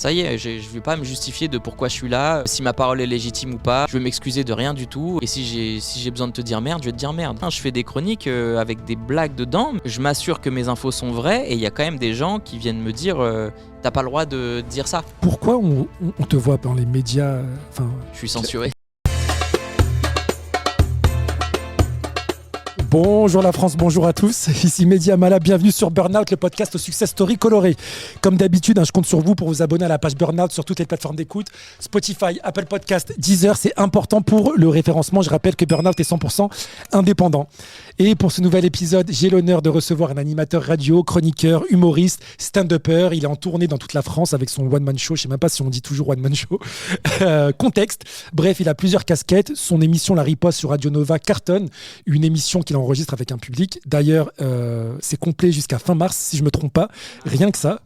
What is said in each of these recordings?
Ça y est, je ne vais pas me justifier de pourquoi je suis là, si ma parole est légitime ou pas. Je vais m'excuser de rien du tout. Et si j'ai besoin de te dire merde, je vais te dire merde. Je fais des chroniques avec des blagues dedans. Je m'assure que mes infos sont vraies et il y a quand même des gens qui viennent me dire t'as pas le droit de dire ça. Pourquoi on te voit dans les médias Je suis censuré. Bonjour la France, bonjour à tous. Ici Mehdi Amala, bienvenue sur Burnout, le podcast Success Story coloré. Comme d'habitude, je compte sur vous pour vous abonner à la page Burnout sur toutes les plateformes d'écoute. Spotify, Apple Podcast, Deezer, c'est important pour le référencement. Je rappelle que Burnout est 100% indépendant. Et pour ce nouvel épisode, j'ai l'honneur de recevoir un animateur radio, chroniqueur, humoriste, stand-upper. Il est en tournée dans toute la France avec son one-man show. Je ne sais même pas si on dit toujours one-man show. Contexte. Bref, il a plusieurs casquettes. Son émission La Riposte sur Radio Nova cartonne. Une émission qu'il enregistre avec un public. D'ailleurs, c'est complet jusqu'à fin mars, si je ne me trompe pas. Rien que ça.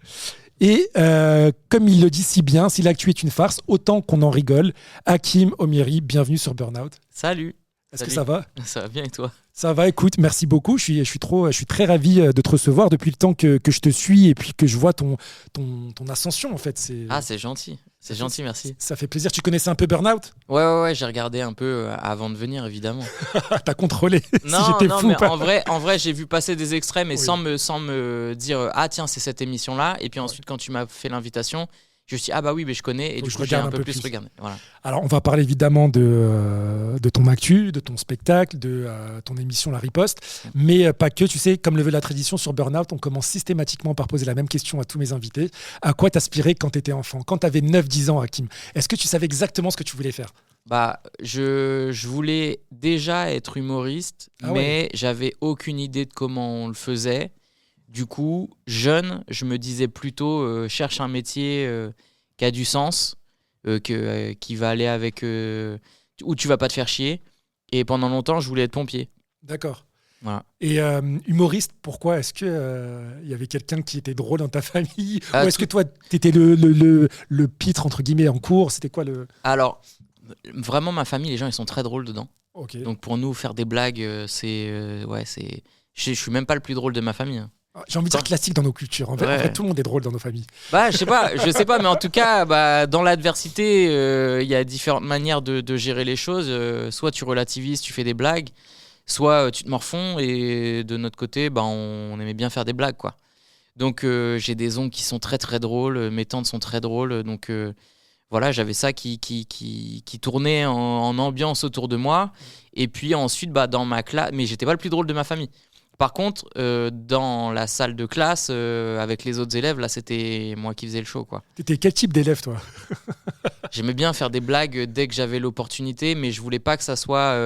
Et comme il le dit si bien, si l'actu est une farce, autant qu'on en rigole. Hakim Omiri, bienvenue sur Burnout. Salut. Est-ce que ça va ? Ça va bien et toi ? Ça va, écoute, merci beaucoup. Je suis très ravi de te recevoir depuis le temps que je te suis et puis que je vois ton ascension en fait. C'est gentil. C'est gentil, merci. Ça fait plaisir. Tu connaissais un peu Burnout ? Ouais, j'ai regardé un peu avant de venir, évidemment. T'as contrôlé non, si j'étais fou mais ou pas. en vrai, j'ai vu passer des extraits, mais Oui. sans me dire ah tiens, c'est cette émission-là. Et puis ensuite, quand tu m'as fait l'invitation, je me suis dit ah bah oui, mais je connais. Et du coup, j'ai un peu plus regardé. Voilà. Alors, on va parler évidemment de ton actu, de ton spectacle, de ton émission La Riposte, mais pas que. Tu sais, comme le veut la tradition sur Burnout, on commence systématiquement par poser la même question à tous mes invités. À quoi t'aspirais quand t'étais enfant ? Quand t'avais 9-10 ans, Hakim ? Est-ce que tu savais exactement ce que tu voulais faire ? Bah, je voulais déjà être humoriste, mais j'avais aucune idée de comment on le faisait. Du coup, jeune, je me disais plutôt cherche un métier qui a du sens, qui va aller avec où tu vas pas te faire chier. Et pendant longtemps, je voulais être pompier. D'accord. Voilà. Et humoriste, pourquoi ? Est-ce que y avait quelqu'un qui était drôle dans ta famille ? Ou est-ce que toi, t'étais le pitre entre guillemets en cours ? C'était quoi le... Alors, vraiment, ma famille, les gens, ils sont très drôles dedans. Okay. Donc pour nous, faire des blagues, je suis même pas le plus drôle de ma famille. Hein. J'ai envie de dire classique dans nos cultures. En fait, tout le monde est drôle dans nos familles. Bah, je sais pas, mais en tout cas, dans l'adversité, il y a différentes manières de gérer les choses. Soit tu relativises, tu fais des blagues, soit tu te morfonds. Et de notre côté, on aimait bien faire des blagues, quoi. Donc j'ai des oncles qui sont très très drôles, mes tantes sont très drôles. Donc voilà, j'avais ça qui tournait en ambiance autour de moi. Et puis ensuite, dans ma classe, mais j'étais pas le plus drôle de ma famille. Par contre, dans la salle de classe, avec les autres élèves, là, c'était moi qui faisais le show, quoi. T'étais quel type d'élève, toi ? J'aimais bien faire des blagues dès que j'avais l'opportunité, mais je voulais pas que ça soit...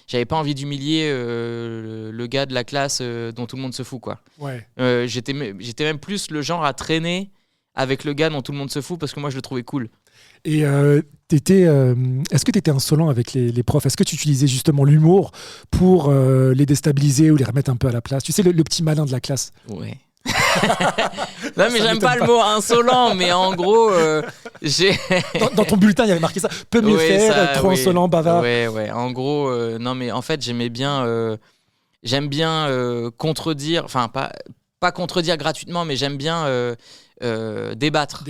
j'avais pas envie d'humilier le gars de la classe dont tout le monde se fout, quoi. Ouais. J'étais même plus le genre à traîner avec le gars dont tout le monde se fout, parce que moi, je le trouvais cool. Et est-ce que tu étais insolent avec les profs ? Est-ce que tu utilisais justement l'humour pour les déstabiliser ou les remettre un peu à la place ? Tu sais, le petit malin de la classe. Ouais. Non, mais j'aime pas le mot insolent, mais en gros, j'ai... dans ton bulletin, il y avait marqué ça. Peut mieux faire, trop insolent, bavard. Ouais. En gros, non, mais en fait, j'aime bien contredire, enfin, pas contredire gratuitement, mais j'aime bien débattre.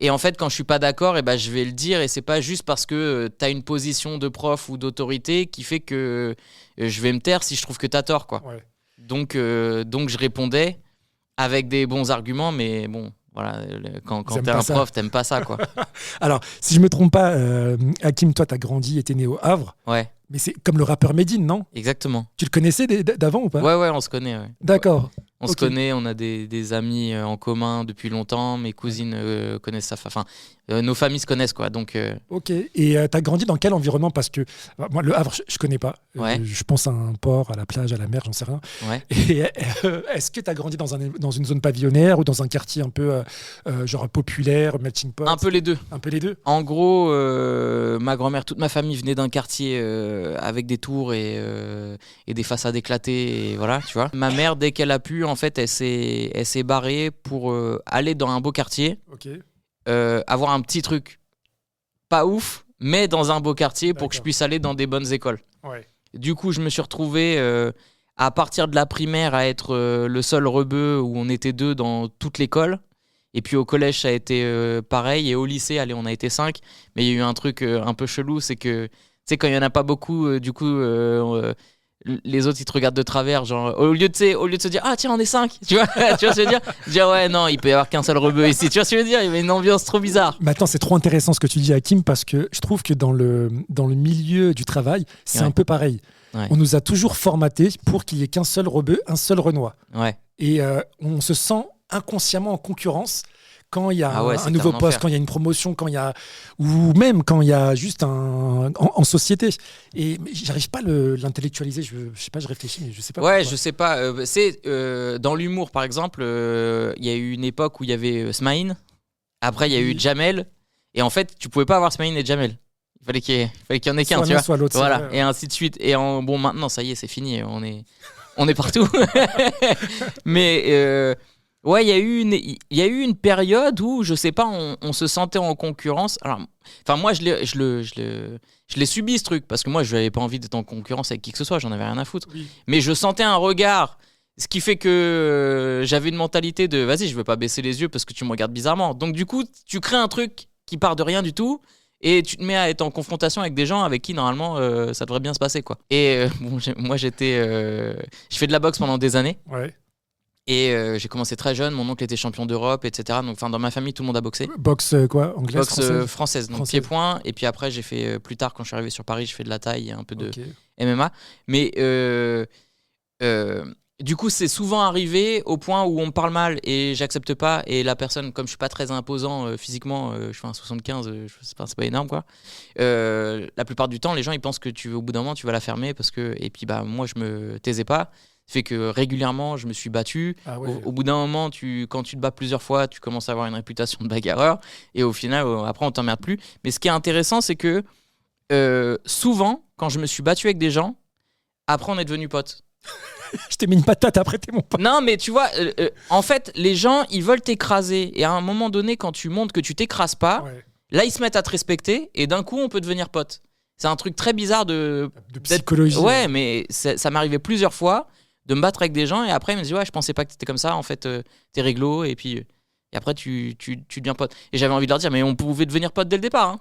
Et en fait, quand je suis pas d'accord, je vais le dire. Et c'est pas juste parce que tu as une position de prof ou d'autorité qui fait que je vais me taire si je trouve que tu as tort, quoi. Ouais. Donc je répondais avec des bons arguments, mais bon, voilà, quand t'es un prof, t'aimes pas ça, quoi. Alors, si je me trompe pas, Hakim, toi, t'as grandi et t'es né au Havre. Ouais. Mais c'est comme le rappeur Medine, non ? Exactement. Tu le connaissais d'avant ou pas ? Ouais, on se connaît. Ouais. D'accord. On se connaît, on a des amis en commun depuis longtemps. Mes cousines connaissent ça. Enfin, nos familles se connaissent, quoi. Donc, Ok. Et t'as grandi dans quel environnement ? Parce que moi, le Havre, je connais pas. Ouais. Je pense à un port, à la plage, à la mer, j'en sais rien. Ouais. Et est-ce que t'as grandi dans une zone pavillonnaire ou dans un quartier un peu genre populaire, melting pot ? Un peu les deux. Un peu les deux. En gros, ma grand-mère, toute ma famille venait d'un quartier avec des tours et des façades éclatées. Et voilà, tu vois. Ma mère, dès qu'elle a pu, en fait, elle s'est barrée pour aller dans un beau quartier. Ok. Avoir un petit truc pas ouf, mais dans un beau quartier. D'accord. Pour que je puisse aller dans des bonnes écoles. Ouais. Du coup, je me suis retrouvé à partir de la primaire à être le seul rebeu où on était deux dans toute l'école. Et puis au collège, ça a été pareil. Et au lycée, allez, on a été 5. Mais il y a eu un truc un peu chelou, c'est que, tu sais, quand il n'y en a pas beaucoup, du coup, les autres, ils te regardent de travers. Genre, au lieu de se dire, ah tiens, on est 5, tu vois, tu vois ce que je veux dire? Dire, ouais, non, il peut y avoir qu'un seul rebeu ici. Tu vois ce que je veux dire? Il y avait une ambiance trop bizarre. Maintenant, c'est trop intéressant ce que tu dis, Hakim, parce que je trouve que dans le milieu du travail, c'est Ouais. un peu pareil. Ouais. On nous a toujours formaté pour qu'il y ait qu'un seul rebeu, un seul Renoir. Ouais. Et on se sent inconsciemment en concurrence quand il y a Ah ouais, un c'était nouveau un poste, enfer. quand il y a une promotion, ou même quand il y a juste en société. Et mais j'arrive pas à l'intellectualiser. Je sais pas, je réfléchis, mais je sais pas. Ouais, pourquoi. je sais pas. Dans l'humour, par exemple, il y a eu une époque où il y avait Smaïn. Après, il y a eu Oui. Jamel. Et en fait, tu pouvais pas avoir Smaïn et Jamel. Il fallait qu'il y en ait qu'un, Soit tu l'un, vois. soit l'autre. Voilà, c'est vrai. et ainsi de suite. Et bon, maintenant, ça y est, c'est fini. On est partout. Mais ouais, il y a eu une période où, je sais pas, on se sentait en concurrence. Alors, enfin, moi, je l'ai subi ce truc parce que moi, je n'avais pas envie d'être en concurrence avec qui que ce soit. J'en avais rien à foutre. Oui. Mais je sentais un regard. Ce qui fait que j'avais une mentalité de vas-y, je veux pas baisser les yeux parce que tu me regardes bizarrement. Donc, du coup, tu crées un truc qui part de rien du tout. Et tu te mets à être en confrontation avec des gens avec qui normalement ça devrait bien se passer, quoi. Et bon, moi je fais de la boxe pendant des années Ouais. et j'ai commencé très jeune. Mon oncle était champion d'Europe, etc. Donc dans ma famille tout le monde a boxé. Boxe quoi, anglaise, Boxe française. française, donc Française. pied-point. Et puis après j'ai fait plus tard quand je suis arrivé sur Paris, j'ai fait de la taille et un peu de Ok. MMA. Mais du coup, c'est souvent arrivé au point où on me parle mal et j'accepte pas. Et la personne, comme je suis pas très imposant physiquement, je fais un 75, c'est pas énorme, quoi. La plupart du temps, les gens ils pensent que au bout d'un moment tu vas la fermer parce que. Et puis bah moi je me taisais pas. Ça fait que régulièrement je me suis battu. Ah ouais. Au bout d'un moment, quand tu te bats plusieurs fois, tu commences à avoir une réputation de bagarreur. Et au final, après on t'emmerde plus. Mais ce qui est intéressant, c'est que souvent, quand je me suis battu avec des gens, après on est devenus potes. Je t'ai mis une patate après, t'es mon pote. Non, mais tu vois, en fait, les gens, ils veulent t'écraser. Et à un moment donné, quand tu montres que tu t'écrases pas, Ouais. là, ils se mettent à te respecter. Et d'un coup, on peut devenir pote. C'est un truc très bizarre De d'être- psychologie. Ouais, mais ça m'arrivait plusieurs fois de me battre avec des gens. Et après, ils me disaient, ouais, je pensais pas que t'étais comme ça. En fait, t'es réglo. Et puis, et après, tu deviens pote. Et j'avais envie de leur dire, mais on pouvait devenir pote dès le départ. Hein.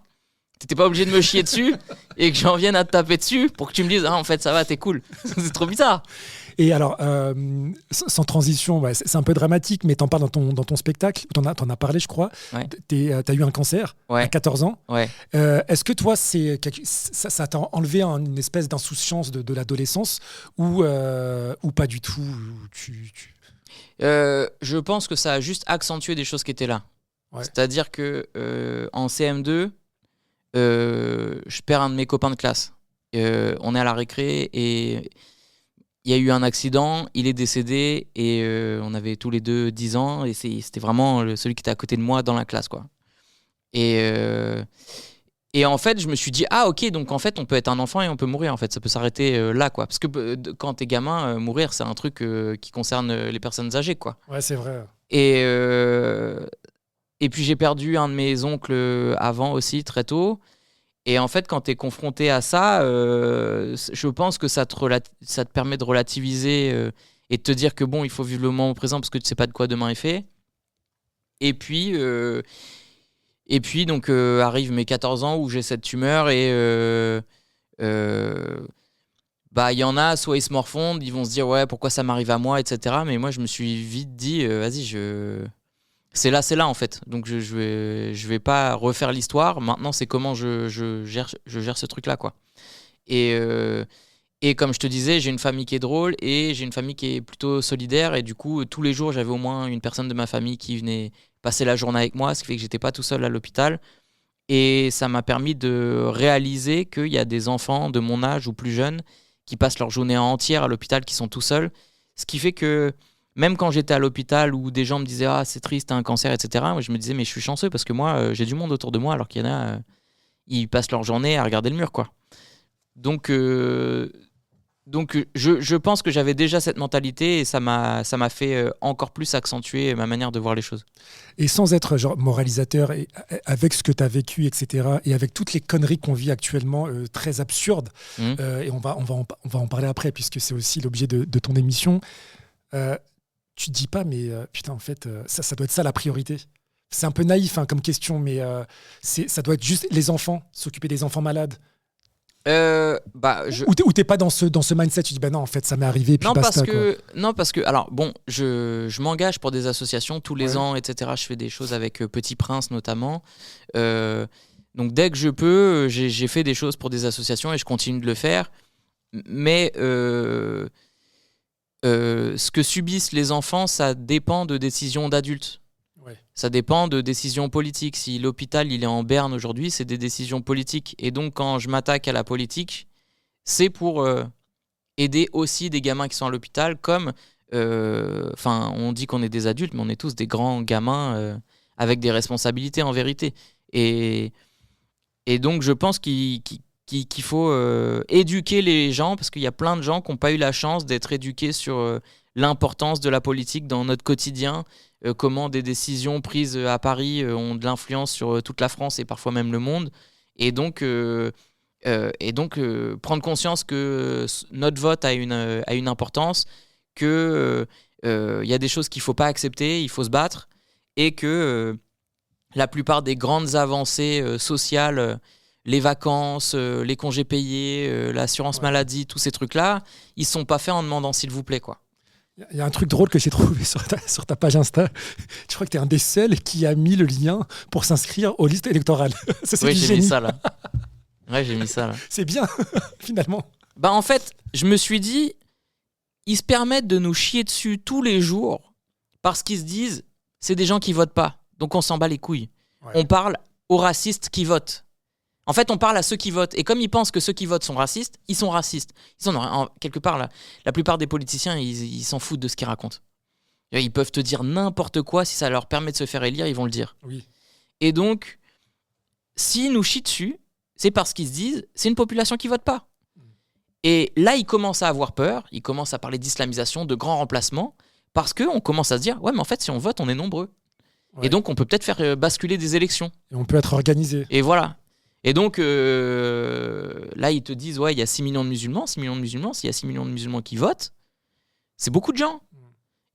T'étais pas obligé de me chier dessus et que j'en vienne à te taper dessus pour que tu me dises, ah, en fait, ça va, t'es cool. C'est trop bizarre. Et alors, sans transition, ouais, c'est un peu dramatique, mais t'en parles dans ton spectacle. T'en as parlé, je crois. Ouais. T'as eu un cancer à Ouais. 14 ans. Ouais. Est-ce que toi, ça t'a enlevé une espèce d'insouciance de l'adolescence ou pas du tout Je pense que ça a juste accentué des choses qui étaient là. Ouais. C'est-à-dire que en CM2, je perds un de mes copains de classe. On est à la récré et il y a eu un accident, il est décédé et on avait tous les deux 10 ans et c'était vraiment celui qui était à côté de moi dans la classe, quoi. Et en fait, je me suis dit, ah ok, donc en fait, on peut être un enfant et on peut mourir, en fait, ça peut s'arrêter là, quoi. Parce que quand t'es gamin, mourir, c'est un truc qui concerne les personnes âgées, quoi. Ouais, c'est vrai. Et puis j'ai perdu un de mes oncles avant aussi, très tôt. Et en fait, quand tu es confronté à ça, je pense que ça te permet de relativiser et de te dire que bon, il faut vivre le moment présent parce que tu sais pas de quoi demain est fait. Et puis donc arrivent mes 14 ans où j'ai cette tumeur et bah il y en a, soit ils se morfondent, ils vont se dire ouais, pourquoi ça m'arrive à moi, etc. Mais moi, je me suis vite dit, vas-y, c'est là en fait. Donc je vais pas refaire l'histoire. Maintenant, c'est comment je gère ce truc-là, quoi. Et comme je te disais, j'ai une famille qui est drôle et j'ai une famille qui est plutôt solidaire. Et du coup, tous les jours, j'avais au moins une personne de ma famille qui venait passer la journée avec moi, ce qui fait que j'étais pas tout seul à l'hôpital. Et ça m'a permis de réaliser qu'il y a des enfants de mon âge ou plus jeunes qui passent leur journée entière à l'hôpital, qui sont tout seuls. Ce qui fait que même quand j'étais à l'hôpital où des gens me disaient « Ah, c'est triste, t'as un cancer, etc. » Moi, je me disais « Mais je suis chanceux parce que moi, j'ai du monde autour de moi alors qu'il y en a, ils passent leur journée à regarder le mur, quoi. » Donc je pense que j'avais déjà cette mentalité et ça m'a fait encore plus accentuer ma manière de voir les choses. Et sans être genre moralisateur, et avec ce que tu as vécu, etc., et avec toutes les conneries qu'on vit actuellement, très absurdes, et on va en parler après, puisque c'est aussi l'objet de ton émission, tu te dis pas, mais putain, en fait, ça doit être ça la priorité. C'est un peu naïf comme question, mais ça doit être juste les enfants, s'occuper des enfants malades. Ou t'es pas dans ce mindset, tu dis non, en fait, ça m'est arrivé, puis non, basta. Non, parce que, alors bon, je m'engage pour des associations tous les ans, etc. Je fais des choses avec Petit Prince notamment. Donc dès que je peux, j'ai fait des choses pour des associations et je continue de le faire. Mais ce que subissent les enfants, ça dépend de décisions d'adultes. Ça dépend de décisions politiques. Si l'hôpital il est en berne aujourd'hui, c'est des décisions politiques. Et donc quand je m'attaque à la politique, c'est pour aider aussi des gamins qui sont à l'hôpital, comme on dit qu'on est des adultes, mais on est tous des grands gamins avec des responsabilités en vérité. Et donc je pense qu'il faut éduquer les gens, parce qu'il y a plein de gens qui n'ont pas eu la chance d'être éduqués sur l'importance de la politique dans notre quotidien, comment des décisions prises à Paris ont de l'influence sur toute la France et parfois même le monde. Et donc prendre conscience que notre vote a une importance, qu'il y a des choses qu'il ne faut pas accepter, il faut se battre, et que la plupart des grandes avancées sociales, les vacances, les congés payés, l'assurance maladie, tous ces trucs-là, ils ne sont pas faits en demandant s'il vous plaît, quoi. Il y a un truc drôle que j'ai trouvé sur ta page Insta. Je crois que tu es un des seuls qui a mis le lien pour s'inscrire aux listes électorales. Oui, j'ai mis ça là. Ouais, j'ai mis ça là. C'est bien, finalement. En fait, je me suis dit, ils se permettent de nous chier dessus tous les jours parce qu'ils se disent, c'est des gens qui votent pas. Donc on s'en bat les couilles. Ouais. On parle aux racistes qui votent. En fait, on parle à ceux qui votent. Et comme ils pensent que ceux qui votent sont racistes, ils sont racistes. Quelque part, la plupart des politiciens, ils s'en foutent de ce qu'ils racontent. Ils peuvent te dire n'importe quoi. Si ça leur permet de se faire élire, ils vont le dire. Oui. Et donc, s'ils nous chient dessus, c'est parce qu'ils se disent, c'est une population qui vote pas. Et là, ils commencent à avoir peur. Ils commencent à parler d'islamisation, de grands remplacements, parce qu'on commence à se dire, ouais, mais en fait, si on vote, on est nombreux. Ouais. Et donc, on peut peut-être faire basculer des élections. Et on peut être organisé. Et voilà. Et donc, là, ils te disent, ouais, il y a 6 millions de musulmans. 6 millions de musulmans, s'il y a 6 millions de musulmans qui votent, c'est beaucoup de gens.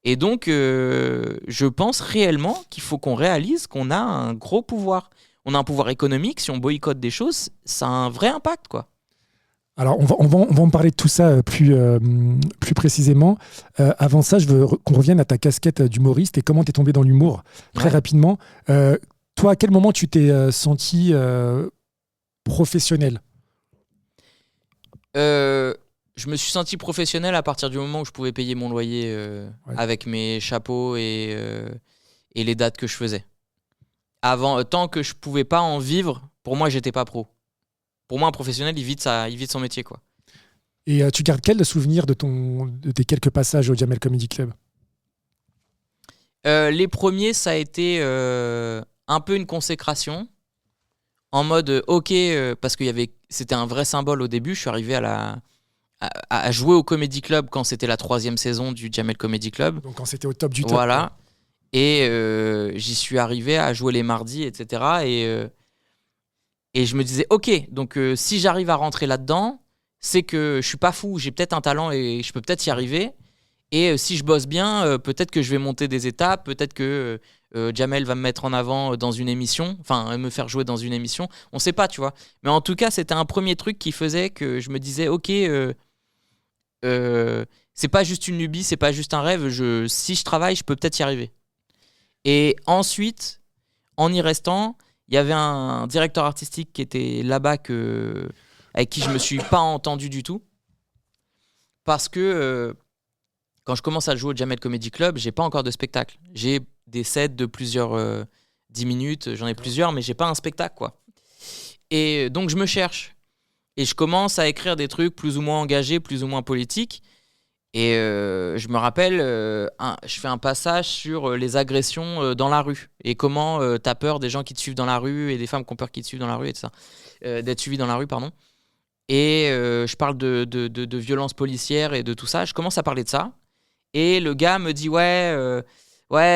Et donc, je pense réellement qu'il faut qu'on réalise qu'on a un gros pouvoir. On a un pouvoir économique. Si on boycotte des choses, ça a un vrai impact, quoi. Alors, on va en parler de tout ça plus précisément. Avant ça, je veux qu'on revienne à ta casquette d'humoriste et comment tu es tombé dans l'humour très rapidement. Toi, à quel moment tu t'es senti professionnel ? Je me suis senti professionnel à partir du moment où je pouvais payer mon loyer avec mes chapeaux et les dates que je faisais. Avant, tant que je pouvais pas en vivre, pour moi, j'étais pas pro. Pour moi, un professionnel, il vit de son métier, quoi. Et tu gardes quel souvenir de tes quelques passages au Jamel Comedy Club ? Les premiers, ça a été un peu une consécration. En mode, parce que c'était un vrai symbole au début. Je suis arrivé à jouer au Comedy Club quand c'était la 3e saison du Jamel Comedy Club. Donc quand c'était au top du top. Voilà. Quoi. Et j'y suis arrivé à jouer les mardis, etc. Et je me disais, donc si j'arrive à rentrer là-dedans, c'est que je suis pas fou, j'ai peut-être un talent et je peux peut-être y arriver. Et si je bosse bien, peut-être que je vais monter des étapes, peut-être que Jamel va me mettre en avant dans une émission, enfin me faire jouer dans une émission. On sait pas, tu vois. Mais en tout cas, c'était un premier truc qui faisait que je me disais, c'est pas juste une lubie, c'est pas juste un rêve. Si je travaille, je peux peut-être y arriver. Et ensuite, en y restant, il y avait un directeur artistique qui était là-bas avec qui je me suis pas entendu du tout. Parce que quand je commence à jouer au Jamel Comedy Club, j'ai pas encore de spectacle. J'ai des sets de plusieurs 10 minutes, j'en ai plusieurs, mais j'ai pas un spectacle, quoi. Et donc je me cherche. Et je commence à écrire des trucs plus ou moins engagés, plus ou moins politiques. Et je me rappelle, je fais un passage sur les agressions dans la rue. Et comment t'as peur des gens qui te suivent dans la rue et des femmes qui ont peur qu'ils te suivent dans la rue et tout ça. D'être suivis dans la rue, pardon. Et je parle de violences policières et de tout ça. Je commence à parler de ça. Et le gars me dit, ouais,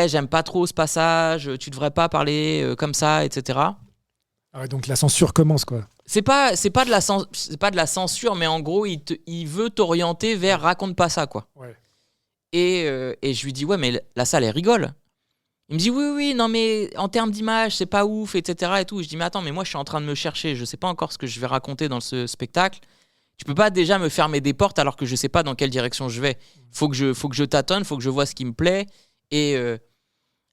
j'aime pas trop ce passage, tu devrais pas parler comme ça, etc. Ah ouais, donc la censure commence, quoi. C'est pas de la censure, mais en gros, il veut t'orienter vers raconte pas ça, quoi. Ouais. Et je lui dis, ouais, mais la salle, elle rigole. Il me dit oui, non mais en termes d'image, c'est pas ouf, etc. Et tout. Je dis mais attends, mais moi je suis en train de me chercher, je sais pas encore ce que je vais raconter dans ce spectacle. Tu peux pas déjà me fermer des portes alors que je sais pas dans quelle direction je vais. Faut que je tâtonne, faut que je vois ce qui me plaît. Et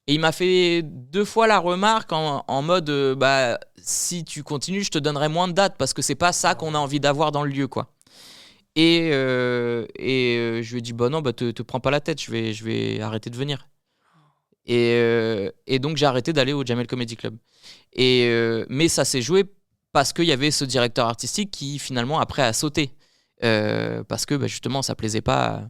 il m'a fait 2 fois la remarque en mode bah si tu continues, je te donnerai moins de dates parce que c'est pas ça qu'on a envie d'avoir dans le lieu, quoi. Et je lui ai dit bah non, bah te prends pas la tête, je vais arrêter de venir. Et donc j'ai arrêté d'aller au Jamel Comedy Club. Mais ça s'est joué parce qu'il y avait ce directeur artistique qui finalement après a sauté. Parce que bah, justement ça plaisait pas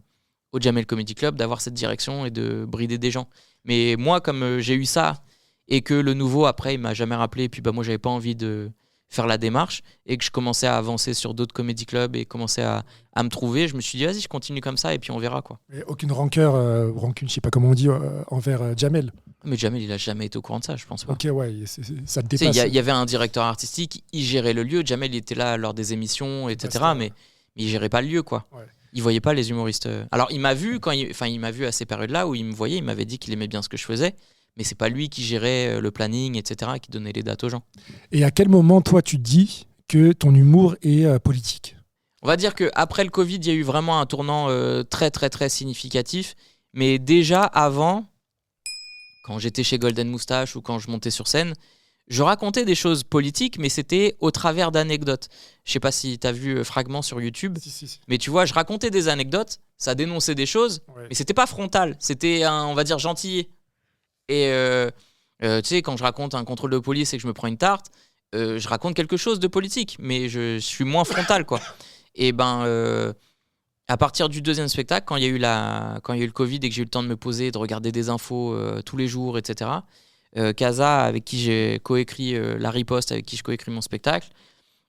au Jamel Comedy Club d'avoir cette direction et de brider des gens. Mais moi comme j'ai eu ça et que le nouveau après il m'a jamais rappelé et puis bah, moi j'avais pas envie de faire la démarche et que je commençais à avancer sur d'autres comédie clubs et commençais à me trouver, je me suis dit vas-y je continue comme ça et puis on verra, quoi. Et aucune rancune, je sais pas comment on dit, envers Jamel. Mais Jamel il a jamais été au courant de ça, je pense pas. Ok, ouais, ça te Tu sais, dépasse. il y avait un directeur artistique, il gérait le lieu, Jamel il était là lors des émissions, etc. Mais il gérait pas le lieu, quoi. Ouais. Il voyait pas les humoristes. Alors il m'a vu il m'a vu à ces périodes-là où il me voyait, il m'avait dit qu'il aimait bien ce que je faisais, mais c'est pas lui qui gérait le planning, etc., qui donnait les dates aux gens. Et à quel moment toi tu te dis que ton humour est politique? On va dire qu'après le Covid, il y a eu vraiment un tournant très très très significatif, mais déjà avant, quand j'étais chez Golden Moustache ou quand je montais sur scène, je racontais des choses politiques, mais c'était au travers d'anecdotes. Je sais pas si tu as vu Fragment sur YouTube, Si. mais tu vois, je racontais des anecdotes, ça dénonçait des choses, mais c'était pas frontal, c'était on va dire gentil. Et tu sais, quand je raconte un contrôle de police et que je me prends une tarte, je raconte quelque chose de politique, mais je suis moins frontal, quoi. Et à partir du 2e spectacle, quand il y a eu le Covid et que j'ai eu le temps de me poser, de regarder des infos tous les jours, etc., Kaza, avec qui j'ai coécrit La Riposte, avec qui je coécris mon spectacle,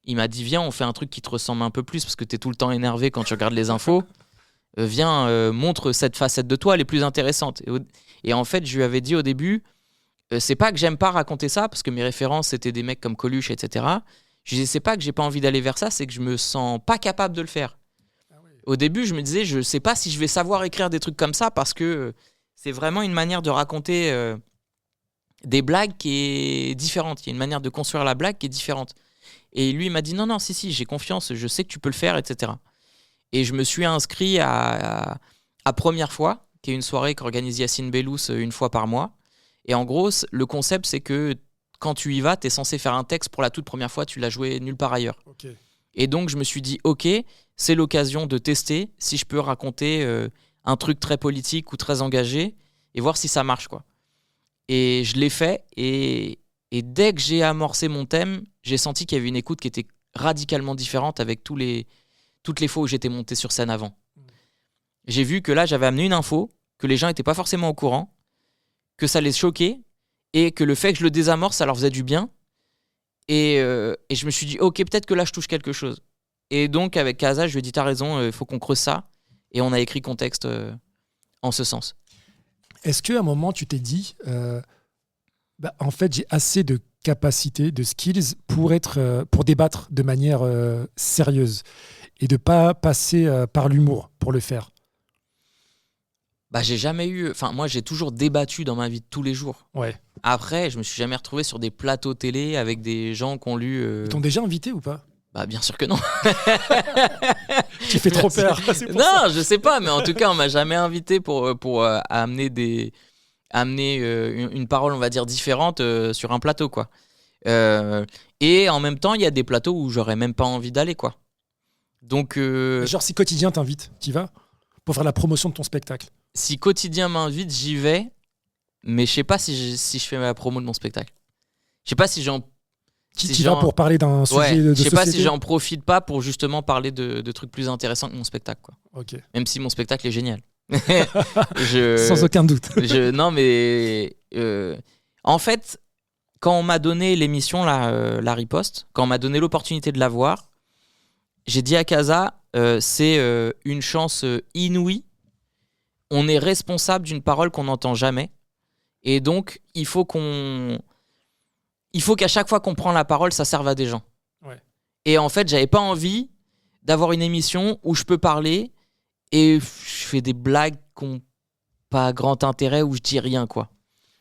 il m'a dit viens, on fait un truc qui te ressemble un peu plus parce que t'es tout le temps énervé quand tu regardes les infos. Viens, montre cette facette de toi, elle est plus intéressante. Et en fait, je lui avais dit au début, c'est pas que j'aime pas raconter ça, parce que mes références c'était des mecs comme Coluche, etc. Je disais, c'est pas que j'ai pas envie d'aller vers ça, c'est que je me sens pas capable de le faire. Au début, je me disais, je sais pas si je vais savoir écrire des trucs comme ça, parce que c'est vraiment une manière de raconter des blagues qui est différente. Il y a une manière de construire la blague qui est différente. Et lui, il m'a dit, non, si, j'ai confiance, je sais que tu peux le faire, etc. Et je me suis inscrit à Première fois, qui est une soirée qu'organise Yacine Bellous une fois par mois. Et en gros, le concept, c'est que quand tu y vas, tu es censé faire un texte pour la toute première fois, tu l'as joué nulle part ailleurs. Okay. Et donc, je me suis dit, ok, c'est l'occasion de tester si je peux raconter un truc très politique ou très engagé et voir si ça marche, quoi. Et je l'ai fait. Et dès que j'ai amorcé mon thème, j'ai senti qu'il y avait une écoute qui était radicalement différente avec toutes les fois où j'étais monté sur scène avant. J'ai vu que là, j'avais amené une info, que les gens n'étaient pas forcément au courant, que ça les choquait, et que le fait que je le désamorce, ça leur faisait du bien. Et je me suis dit, ok, peut-être que là, je touche quelque chose. Et donc, avec Kaza, je lui ai dit, t'as raison, il faut qu'on creuse ça. Et on a écrit Contexte en ce sens. Est-ce qu'à un moment, tu t'es dit, en fait, j'ai assez de capacités, de skills pour débattre de manière sérieuse et de pas passer par l'humour pour le faire? J'ai jamais eu... Enfin, moi, j'ai toujours débattu dans ma vie de tous les jours. Ouais. Après, je me suis jamais retrouvé sur des plateaux télé avec des gens qui ont lu... Ils t'ont déjà invité ou pas? Bien sûr que non. Tu fais trop peur. Non, je sais pas, mais en tout cas, on m'a jamais invité pour amener une parole, on va dire, différente sur un plateau, quoi. Et en même temps, il y a des plateaux où j'aurais même pas envie d'aller, quoi. Donc... Genre, si Quotidien t'invite, t'y vas pour faire la promotion de ton spectacle? Si Quotidien m'invite, j'y vais, mais je sais pas si je fais la promo de mon spectacle. Je sais pas si j'en... Tu vas pour parler d'un sujet de société? Je sais pas si j'en profite pas pour justement parler de trucs plus intéressants que mon spectacle, quoi. Okay. Même si mon spectacle est génial. Sans aucun doute. Non, mais en fait, quand on m'a donné l'émission La Riposte, quand on m'a donné l'opportunité de la voir, j'ai dit à Kaza, c'est une chance inouïe. On est responsable d'une parole qu'on n'entend jamais. Et donc, il faut qu'à chaque fois qu'on prend la parole, ça serve à des gens. Ouais. Et en fait, j'avais pas envie d'avoir une émission où je peux parler et je fais des blagues qui n'ont pas grand intérêt, où je dis rien, quoi.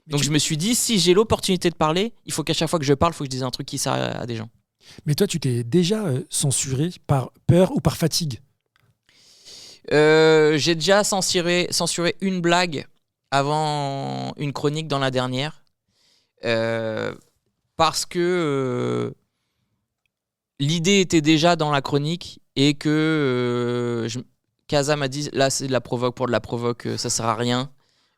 Donc je me suis dit, si j'ai l'opportunité de parler, il faut qu'à chaque fois que je parle, il faut que je dise un truc qui sert à des gens. Mais toi, tu t'es déjà censuré par peur ou par fatigue? J'ai déjà censuré une blague avant une chronique dans la dernière. Parce que l'idée était déjà dans la chronique et que Kaza m'a dit, là c'est de la provoque pour de la provoque, ça sert à rien.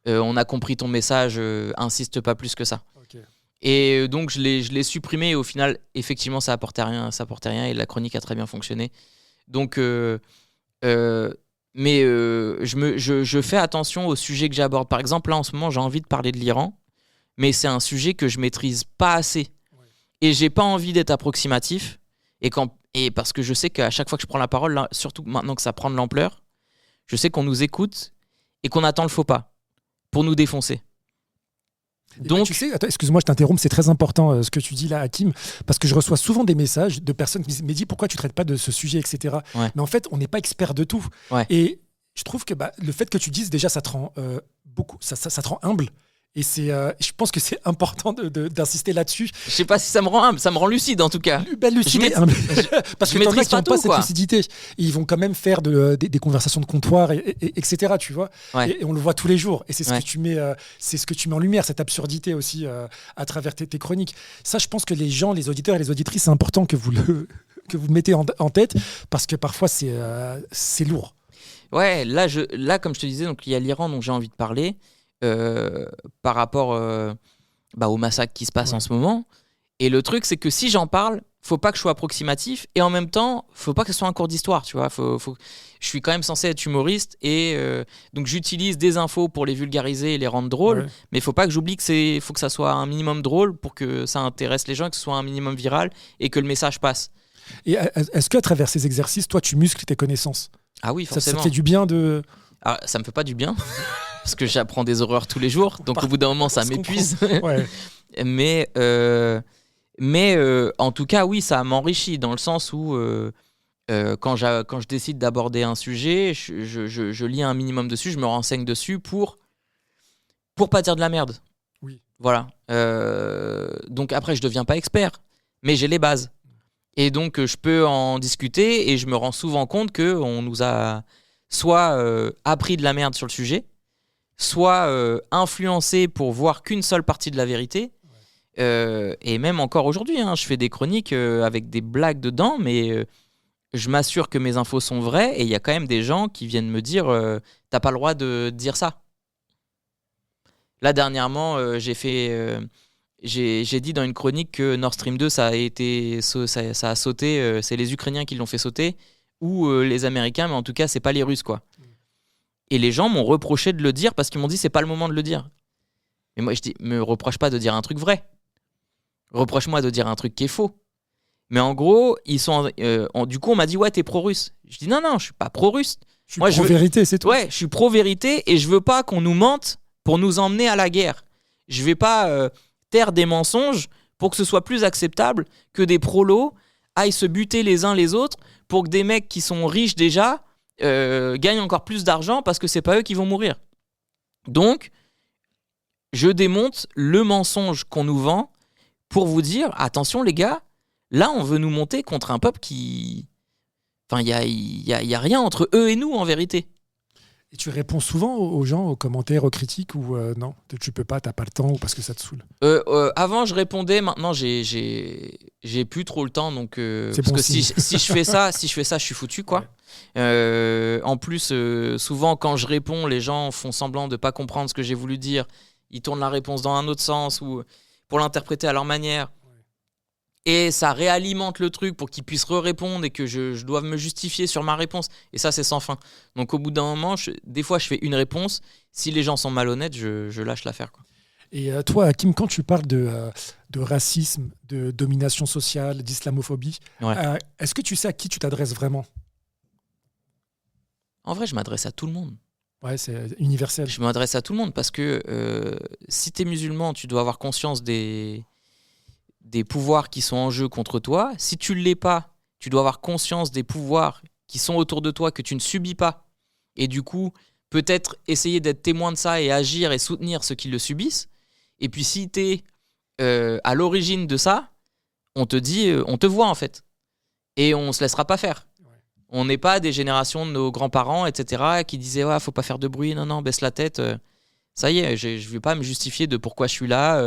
On a compris ton message, insiste pas plus que ça. Okay. Et donc je l'ai supprimé et au final, effectivement, ça apportait rien et la chronique a très bien fonctionné. Donc, je fais attention aux sujets que j'aborde. Par exemple, là en ce moment, j'ai envie de parler de l'Iran, mais c'est un sujet que je maîtrise pas assez. Ouais. Et j'ai pas envie d'être approximatif. Et parce que je sais qu'à chaque fois que je prends la parole, là, surtout maintenant que ça prend de l'ampleur, je sais qu'on nous écoute et qu'on attend le faux pas pour nous défoncer. Donc, tu sais, excuse-moi, je t'interromps, c'est très important ce que tu dis là, Hakim, parce que je reçois souvent des messages de personnes qui me disent, mais dis pourquoi tu traites pas de ce sujet, etc. Ouais. Mais en fait, on n'est pas expert de tout. Ouais. Et je trouve que le fait que tu dises déjà, ça te rend ça te rend humble. Et je pense que c'est important d'insister là-dessus. Je sais pas si ça me rend humble, ça me rend lucide en tout cas. Lucide, parce que t'en as qui n'ont pas cette lucidité. Ils vont quand même faire des conversations de comptoir, etc. Tu vois. Ouais. Et on le voit tous les jours. Et c'est ce que tu mets, en lumière, cette absurdité aussi à travers tes chroniques. Ça, je pense que les gens, les auditeurs et les auditrices, c'est important que vous mettez en tête, parce que parfois c'est lourd. Ouais, là, comme je te disais, donc il y a l'Iran dont j'ai envie de parler. Par rapport au massacre qui se passe en ce moment. Et le truc, c'est que si j'en parle, faut pas que je sois approximatif et en même temps, faut pas que ce soit un cours d'histoire, tu vois. Je suis quand même censé être humoriste et donc j'utilise des infos pour les vulgariser et les rendre drôles, mais faut pas que j'oublie que faut que ça soit un minimum drôle pour que ça intéresse les gens, que ce soit un minimum viral et que le message passe. Et est-ce qu'à travers ces exercices, toi, tu muscles tes connaissances? Ah oui, forcément. Ça te fait du bien de... Alors, ça me fait pas du bien. Parce que j'apprends des horreurs tous les jours, donc au bout d'un moment ça m'épuise. Ouais. mais en tout cas, oui, ça m'enrichit dans le sens où quand je décide d'aborder un sujet, je lis un minimum dessus, je me renseigne dessus pour pas dire de la merde. Oui. Voilà. Donc après, je deviens pas expert, mais j'ai les bases. Et donc je peux en discuter et je me rends souvent compte qu'on nous a soit appris de la merde sur le sujet, soit influencé pour voir qu'une seule partie de la vérité. Et même encore aujourd'hui, je fais des chroniques avec des blagues dedans, mais je m'assure que mes infos sont vraies et il y a quand même des gens qui viennent me dire t'as pas le droit de dire ça. Là, dernièrement, j'ai dit dans une chronique que Nord Stream 2, ça a sauté, c'est les Ukrainiens qui l'ont fait sauter, ou les Américains, mais en tout cas, c'est pas les Russes, quoi. Et les gens m'ont reproché de le dire parce qu'ils m'ont dit c'est pas le moment de le dire. Et moi je dis me reproche pas de dire un truc vrai. Reproche-moi de dire un truc qui est faux. Mais en gros, du coup on m'a dit ouais t'es pro-russe. Je dis non je suis pas pro-russe. Je suis pro-vérité, c'est tout. Ouais, je suis pro-vérité et je veux pas qu'on nous mente pour nous emmener à la guerre. Je vais pas taire des mensonges pour que ce soit plus acceptable que des prolos aillent se buter les uns les autres pour que des mecs qui sont riches déjà gagnent encore plus d'argent parce que c'est pas eux qui vont mourir. Donc, je démonte le mensonge qu'on nous vend pour vous dire, attention les gars, là on veut nous monter contre un peuple qui... Enfin, il y a rien entre eux et nous en vérité. Et tu réponds souvent aux gens, aux commentaires, aux critiques, ou non, tu peux pas, t'as pas le temps, ou parce que ça te saoule? Avant je répondais, maintenant j'ai plus trop le temps, donc parce bon que si je fais ça, je suis foutu quoi. Ouais. En plus, souvent quand je réponds, les gens font semblant de pas comprendre ce que j'ai voulu dire. Ils tournent la réponse dans un autre sens ou pour l'interpréter à leur manière. Et ça réalimente le truc pour qu'ils puissent répondre et que je doive me justifier sur ma réponse. Et ça, c'est sans fin. Donc au bout d'un moment, des fois, je fais une réponse. Si les gens sont malhonnêtes, je lâche l'affaire, quoi. Et toi, Hakim, quand tu parles de racisme, de domination sociale, d'islamophobie, est-ce que tu sais à qui tu t'adresses vraiment? En vrai, je m'adresse à tout le monde. Ouais, c'est universel. Je m'adresse à tout le monde parce que si tu es musulman, tu dois avoir conscience des pouvoirs qui sont en jeu contre toi. Si tu ne l'es pas, tu dois avoir conscience des pouvoirs qui sont autour de toi que tu ne subis pas. Et du coup, peut-être essayer d'être témoin de ça et agir et soutenir ceux qui le subissent. Et puis si t'es à l'origine de ça, on te dit, on te voit en fait. Et on se laissera pas faire. On n'est pas des générations de nos grands-parents, etc., qui disaient ouais, faut pas faire de bruit, non, baisse la tête. Ça y est, je ne vais pas me justifier de pourquoi je suis là,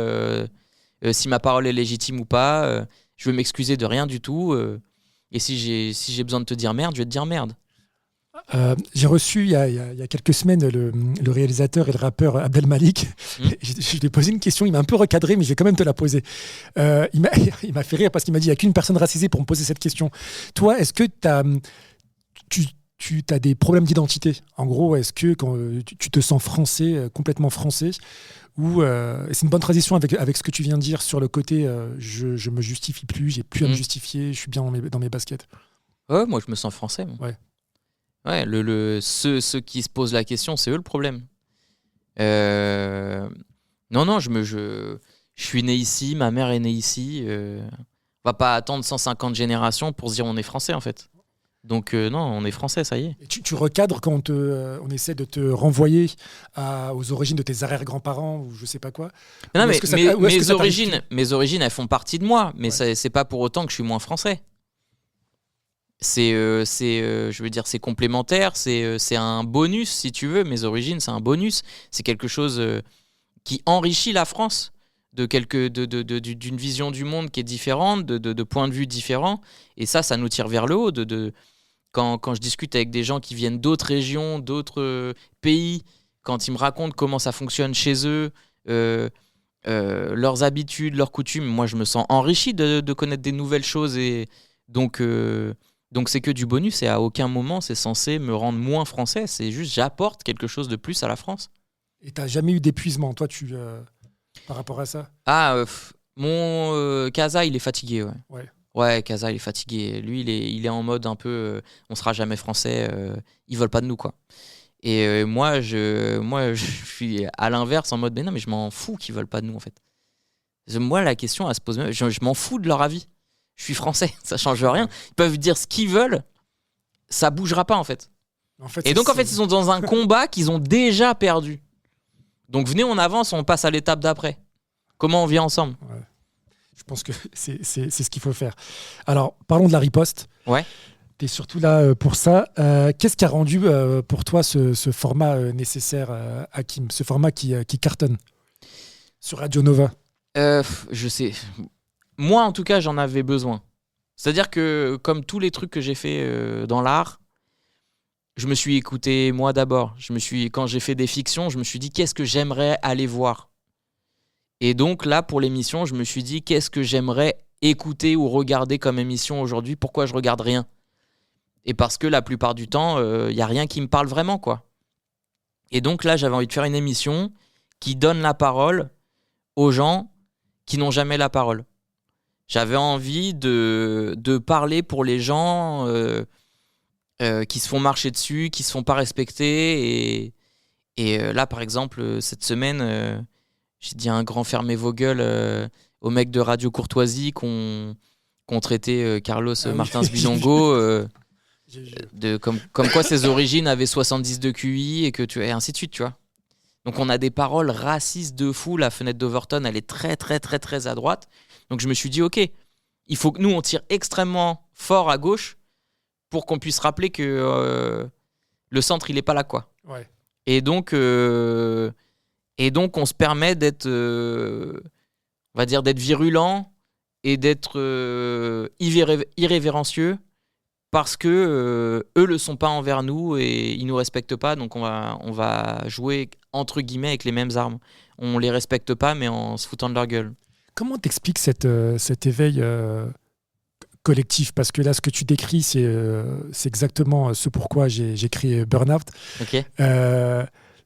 si ma parole est légitime ou pas. Je veux m'excuser de rien du tout. Et si j'ai besoin de te dire merde, je vais te dire merde. J'ai reçu il y a quelques semaines le réalisateur et le rappeur Abdel Malik. Je lui ai posé une question, il m'a un peu recadré, mais je vais quand même te la poser. Il m'a fait rire parce qu'il m'a dit il n'y a qu'une personne racisée pour me poser cette question. Toi, est-ce que tu as des problèmes d'identité? En gros, est-ce que quand tu te sens français, complètement français, ou c'est une bonne transition avec ce que tu viens de dire sur le côté je me justifie plus, j'ai plus à me justifier, je suis bien dans mes baskets. Ouais, moi je me sens français. Moi. Ouais. Ouais, ceux qui se posent la question, c'est eux le problème. Non, je suis né ici, ma mère est née ici. On va pas attendre 150 générations pour se dire on est français en fait. Donc non, on est français, ça y est. Et tu recadres quand on essaie de te renvoyer aux origines de tes arrière-grands-parents ou je sais pas quoi. Non, mais mes origines, elles font partie de moi, mais c'est pas pour autant que je suis moins français. Je veux dire, c'est complémentaire, c'est un bonus si tu veux. Mes origines, c'est un bonus. C'est quelque chose qui enrichit la France d'une vision du monde qui est différente, de points de vue différents. Et ça nous tire vers le haut. Quand je discute avec des gens qui viennent d'autres régions, d'autres pays, quand ils me racontent comment ça fonctionne chez eux, leurs habitudes, leurs coutumes, moi je me sens enrichi de connaître des nouvelles choses. Et donc c'est que du bonus et à aucun moment c'est censé me rendre moins français. C'est juste j'apporte quelque chose de plus à la France. Et t'as jamais eu d'épuisement, toi, par rapport à ça? Mon Kaza, il est fatigué, ouais. Ouais, Kaza, il est fatigué. Lui, il est en mode un peu on sera jamais français, ils veulent pas de nous, quoi. Et moi, je suis à l'inverse en mode mais non, mais je m'en fous qu'ils veulent pas de nous, en fait. Moi, la question, elle se pose même, je m'en fous de leur avis. Je suis français, ça change rien. Ils peuvent dire ce qu'ils veulent, ça bougera pas, en fait. Et donc, en fait, ils sont dans un combat qu'ils ont déjà perdu. Donc, venez, on avance, on passe à l'étape d'après. Comment on vit ensemble? Ouais. Je pense que c'est ce qu'il faut faire. Alors, parlons de la riposte. Ouais. Tu es surtout là pour ça. Qu'est-ce qui a rendu pour toi ce format nécessaire, Hakim, ce format qui cartonne sur Radio Nova? Je sais. Moi, en tout cas, j'en avais besoin. C'est-à-dire que, comme tous les trucs que j'ai fait dans l'art, je me suis écouté moi d'abord. Quand j'ai fait des fictions, je me suis dit qu'est-ce que j'aimerais aller voir. Et donc là, pour l'émission, je me suis dit qu'est-ce que j'aimerais écouter ou regarder comme émission aujourd'hui. Pourquoi je regarde rien? Et parce que la plupart du temps, y a rien qui me parle vraiment, quoi. Et donc là, j'avais envie de faire une émission qui donne la parole aux gens qui n'ont jamais la parole. J'avais envie de parler pour les gens qui se font marcher dessus, qui se font pas respecter. Et là, par exemple, cette semaine, j'ai dit un grand fermez vos gueules aux mecs de Radio Courtoisie qu'on traitait Carlos Martins Bilongo comme quoi ses origines avaient 70 de QI et ainsi de suite, tu vois. Donc on a des paroles racistes de fou. La fenêtre d'Overton, elle est très très très très à droite. Donc je me suis dit ok, il faut que nous on tire extrêmement fort à gauche pour qu'on puisse rappeler que le centre il est pas là, quoi. Ouais. Et donc on se permet d'être on va dire d'être virulent et d'être irrévérencieux parce que eux le sont pas envers nous et ils nous respectent pas, donc on va jouer entre guillemets avec les mêmes armes. On les respecte pas mais en se foutant de leur gueule. Comment t'expliques cet éveil collectif? Parce que là, ce que tu décris, c'est exactement ce pourquoi j'ai créé Burnout. Ok.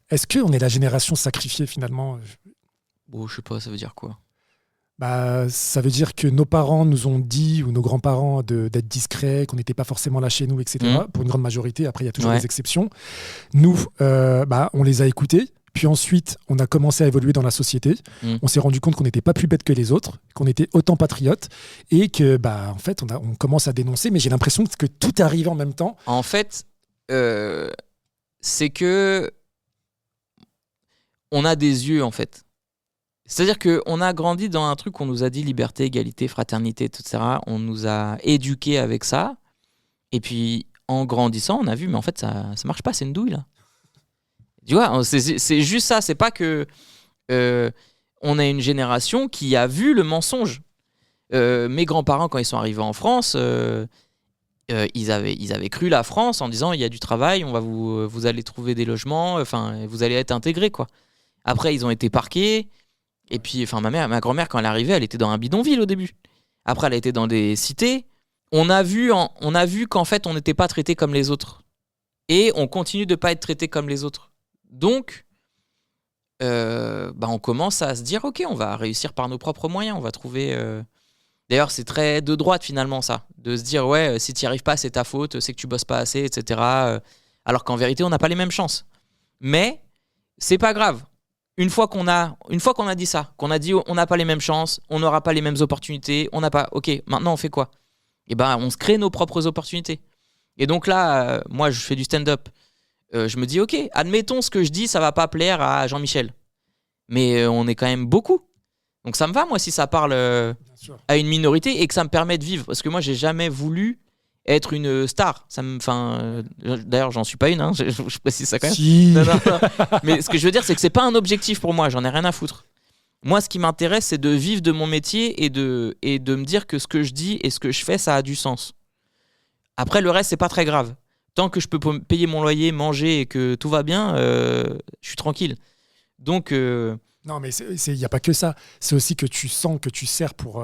Est-ce qu'on est la génération sacrifiée finalement? Bon, je sais pas, ça veut dire quoi? Ça veut dire que nos parents nous ont dit, ou nos grands-parents, d'être discrets, qu'on n'était pas forcément là chez nous, etc. Pour une grande majorité. Après, il y a toujours des exceptions. Nous, on les a écoutés. Puis ensuite, on a commencé à évoluer dans la société. On s'est rendu compte qu'on n'était pas plus bêtes que les autres, qu'on était autant patriotes et que, en fait, on commence à dénoncer. Mais j'ai l'impression que tout est arrivé en même temps. En fait, c'est que on a des yeux, en fait. C'est-à-dire qu'on a grandi dans un truc où on nous a dit liberté, égalité, fraternité, etc. On nous a éduqués avec ça. Et puis, en grandissant, on a vu, mais en fait, ça marche pas, c'est une douille, là. Tu vois, c'est juste ça. C'est pas que on a une génération qui a vu le mensonge. Mes grands-parents, quand ils sont arrivés en France, ils avaient cru la France en disant il y a du travail, vous allez trouver des logements, enfin, vous allez être intégrés, quoi. Après, ils ont été parqués. Et puis, enfin, ma grand-mère, quand elle est arrivée, elle était dans un bidonville au début. Après, elle a été dans des cités. On a vu qu'en fait, on n'était pas traité comme les autres. Et on continue de ne pas être traité comme les autres. Donc, on commence à se dire, ok, on va réussir par nos propres moyens. On va trouver... D'ailleurs, c'est très de droite, finalement, ça. De se dire, ouais, si tu n'y arrives pas, c'est ta faute, c'est que tu bosses pas assez, etc. Alors qu'en vérité, on n'a pas les mêmes chances. Mais, c'est pas grave. Une fois qu'on a dit ça, qu'on a dit on n'a pas les mêmes chances, on n'aura pas les mêmes opportunités, on n'a pas... Ok, maintenant on fait quoi ? Eh ben, on se crée nos propres opportunités. Et donc là, moi je fais du stand-up. Je me dis ok, admettons ce que je dis, ça va pas plaire à Jean-Michel. Mais on est quand même beaucoup. Donc ça me va moi si ça parle à une minorité et que ça me permet de vivre. Parce que moi j'ai jamais voulu être une star. D'ailleurs, j'en suis pas une, hein, je précise ça quand même. Si. Non. Mais ce que je veux dire, c'est que c'est pas un objectif pour moi, j'en ai rien à foutre. Moi, ce qui m'intéresse, c'est de vivre de mon métier et de me dire que ce que je dis et ce que je fais, ça a du sens. Après, le reste, c'est pas très grave. Tant que je peux payer mon loyer, manger et que tout va bien, je suis tranquille. Donc... Non, mais il n'y a pas que ça. C'est aussi que tu sens que tu sers pour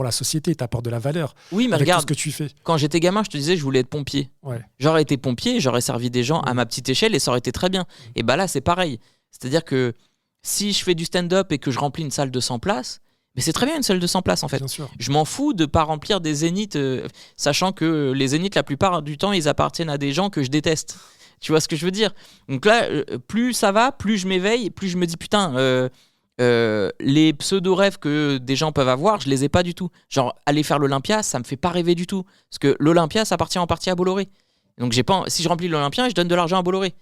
la société, tu apportes de la valeur. Oui, mais avec regarde, tout ce que tu fais. Quand j'étais gamin, je te disais, je voulais être pompier. Ouais. J'aurais été pompier, j'aurais servi des gens à ma petite échelle et ça aurait été très bien. Et bah là, c'est pareil. C'est-à-dire que si je fais du stand-up et que je remplis une salle de 100 places, mais c'est très bien une salle de 100 places en fait. Bien sûr. Je m'en fous de ne pas remplir des zéniths, sachant que les zéniths, la plupart du temps, ils appartiennent à des gens que je déteste. Tu vois ce que je veux dire ? Donc là, plus ça va, plus je m'éveille, plus je me dis putain... les pseudo-rêves que des gens peuvent avoir, je les ai pas du tout. Genre, aller faire l'Olympia, ça me fait pas rêver du tout. Parce que l'Olympia, ça appartient en partie à Bolloré. Donc, si je remplis l'Olympia, je donne de l'argent à Bolloré.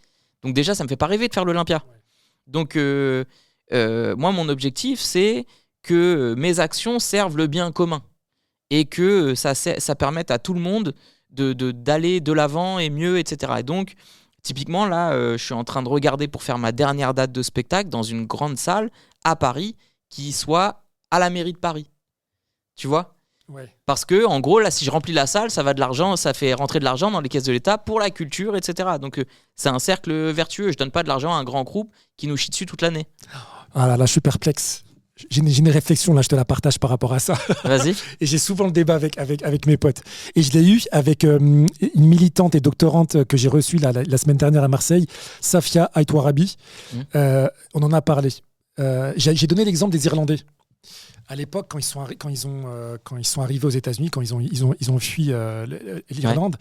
Donc, déjà, ça me fait pas rêver de faire l'Olympia. Donc, moi, mon objectif, c'est que mes actions servent le bien commun. Et que ça permette à tout le monde d'aller de l'avant et mieux, etc. Et donc, typiquement, là, je suis en train de regarder pour faire ma dernière date de spectacle dans une grande salle à Paris qui soit à la mairie de Paris. Tu vois ? Ouais. Parce que, en gros, là, si je remplis la salle, ça fait rentrer de l'argent dans les caisses de l'État pour la culture, etc. Donc, c'est un cercle vertueux. Je donne pas de l'argent à un grand groupe qui nous chie dessus toute l'année. Ah là, je suis perplexe. J'ai une réflexion, là, je te la partage par rapport à ça. Vas-y. Et j'ai souvent le débat avec mes potes. Et je l'ai eu avec une militante et doctorante que j'ai reçue la semaine dernière à Marseille, Safia Aïtouarabi. On en a parlé. J'ai donné l'exemple des Irlandais. À l'époque, quand ils sont arrivés aux États-Unis, quand ils ont fui l'Irlande,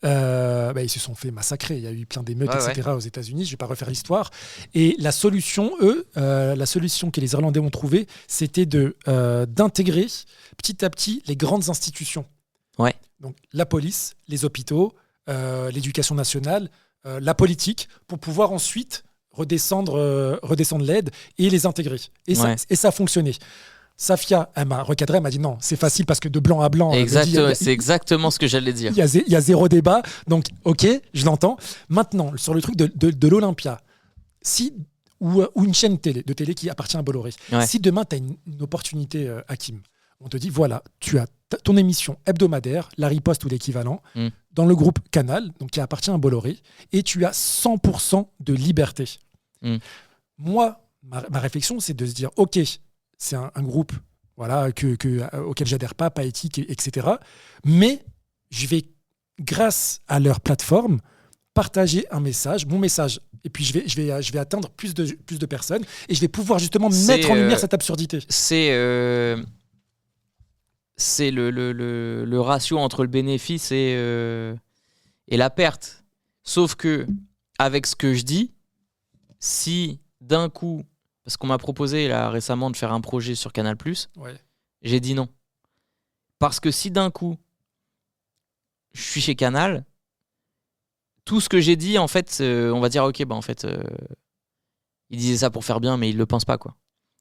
ils se sont fait massacrer. Il y a eu plein d'émeutes, etc. aux États-Unis. Je ne vais pas refaire l'histoire. Et la solution que les Irlandais ont trouvée, c'était d'intégrer petit à petit les grandes institutions. Ouais. Donc la police, les hôpitaux, l'éducation nationale, la politique, pour pouvoir ensuite redescendre l'aide et les intégrer. Et ça a fonctionné. Safia, elle m'a recadré, elle m'a dit non, c'est facile parce que de blanc à blanc. C'est exactement ce que j'allais dire. Il y a zéro débat, donc ok, je l'entends. Maintenant, sur le truc de l'Olympia, ou une chaîne de télé qui appartient à Bolloré, si demain tu as une opportunité, Hakim, on te dit voilà, tu as ton émission hebdomadaire, la riposte ou l'équivalent, dans le groupe Canal, donc qui appartient à Bolloré, et tu as 100% de liberté. Moi, ma réflexion, c'est de se dire ok, c'est un groupe auquel j'adhère pas éthique, etc. Mais je vais, grâce à leur plateforme, partager mon message. Et puis je vais atteindre plus de personnes et je vais pouvoir justement mettre en lumière cette absurdité. C'est le ratio entre le bénéfice et la perte. Sauf que, avec ce que je dis, si d'un coup, parce qu'on m'a proposé là, récemment de faire un projet sur Canal+, j'ai dit non. Parce que si d'un coup, je suis chez Canal, tout ce que j'ai dit, en fait, on va dire, ok, en fait, il disait ça pour faire bien, mais il le pense pas, quoi.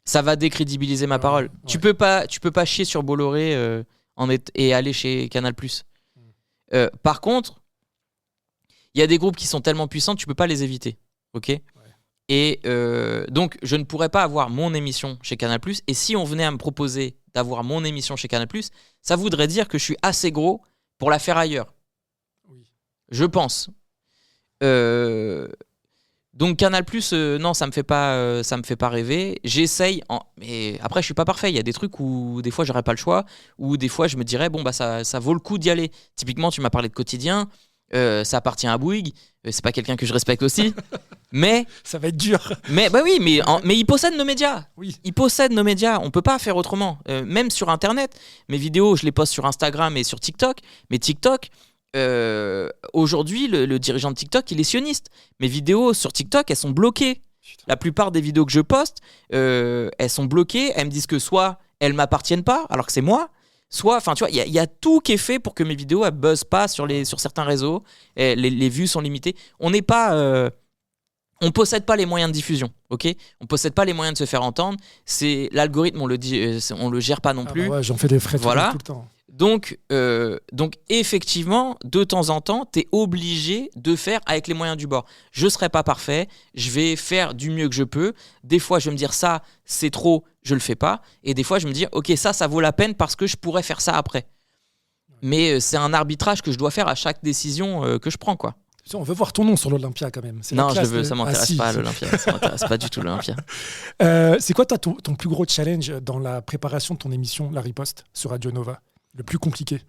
ça va décrédibiliser ma parole. Ouais. Tu peux pas chier sur Bolloré et aller chez Canal+. Par contre, il y a des groupes qui sont tellement puissants, tu peux pas les éviter. Ok. Ouais. Et donc, je ne pourrais pas avoir mon émission chez Canal+. Et si on venait à me proposer d'avoir mon émission chez Canal+, ça voudrait dire que je suis assez gros pour la faire ailleurs. Oui. Je pense. Donc Canal+, non, ça me fait pas rêver. J'essaye, mais après je suis pas parfait. Il y a des trucs où des fois j'aurais pas le choix, ou des fois je me dirais bon bah ça vaut le coup d'y aller. Typiquement, tu m'as parlé de Quotidien, ça appartient à Bouygues. C'est pas quelqu'un que je respecte aussi, mais ça va être dur. Mais bah oui, mais il possède nos médias. Oui. Il possède nos médias. On peut pas faire autrement. Même sur Internet, mes vidéos, je les poste sur Instagram et sur TikTok. Mais TikTok. Aujourd'hui, le dirigeant de TikTok, il est sioniste. Mes vidéos sur TikTok, elles sont bloquées. Putain. La plupart des vidéos que je poste, elles sont bloquées. Elles me disent que soit elles m'appartiennent pas, alors que c'est moi, soit, enfin, tu vois, il y a tout qui est fait pour que mes vidéos elles buzzent pas sur certains réseaux. Et les vues sont limitées. On n'est pas, on possède pas les moyens de diffusion, ok ? On possède pas les moyens de se faire entendre. C'est l'algorithme, on le gère pas non plus. Bah ouais, j'en fais des frais tout le temps. Donc effectivement, de temps en temps, tu es obligé de faire avec les moyens du bord. Je ne serai pas parfait, je vais faire du mieux que je peux. Des fois, je vais me dire ça, c'est trop, je le fais pas. Et des fois, je me dis, ok, ça vaut la peine parce que je pourrais faire ça après. Mais c'est un arbitrage que je dois faire à chaque décision que je prends, quoi. On veut voir ton nom sur l'Olympia quand même. Non, ça m'intéresse pas l'Olympia. Ça m'intéresse pas du tout l'Olympia. C'est quoi toi, ton plus gros challenge dans la préparation de ton émission La Riposte sur Radio Nova ? Le plus compliqué?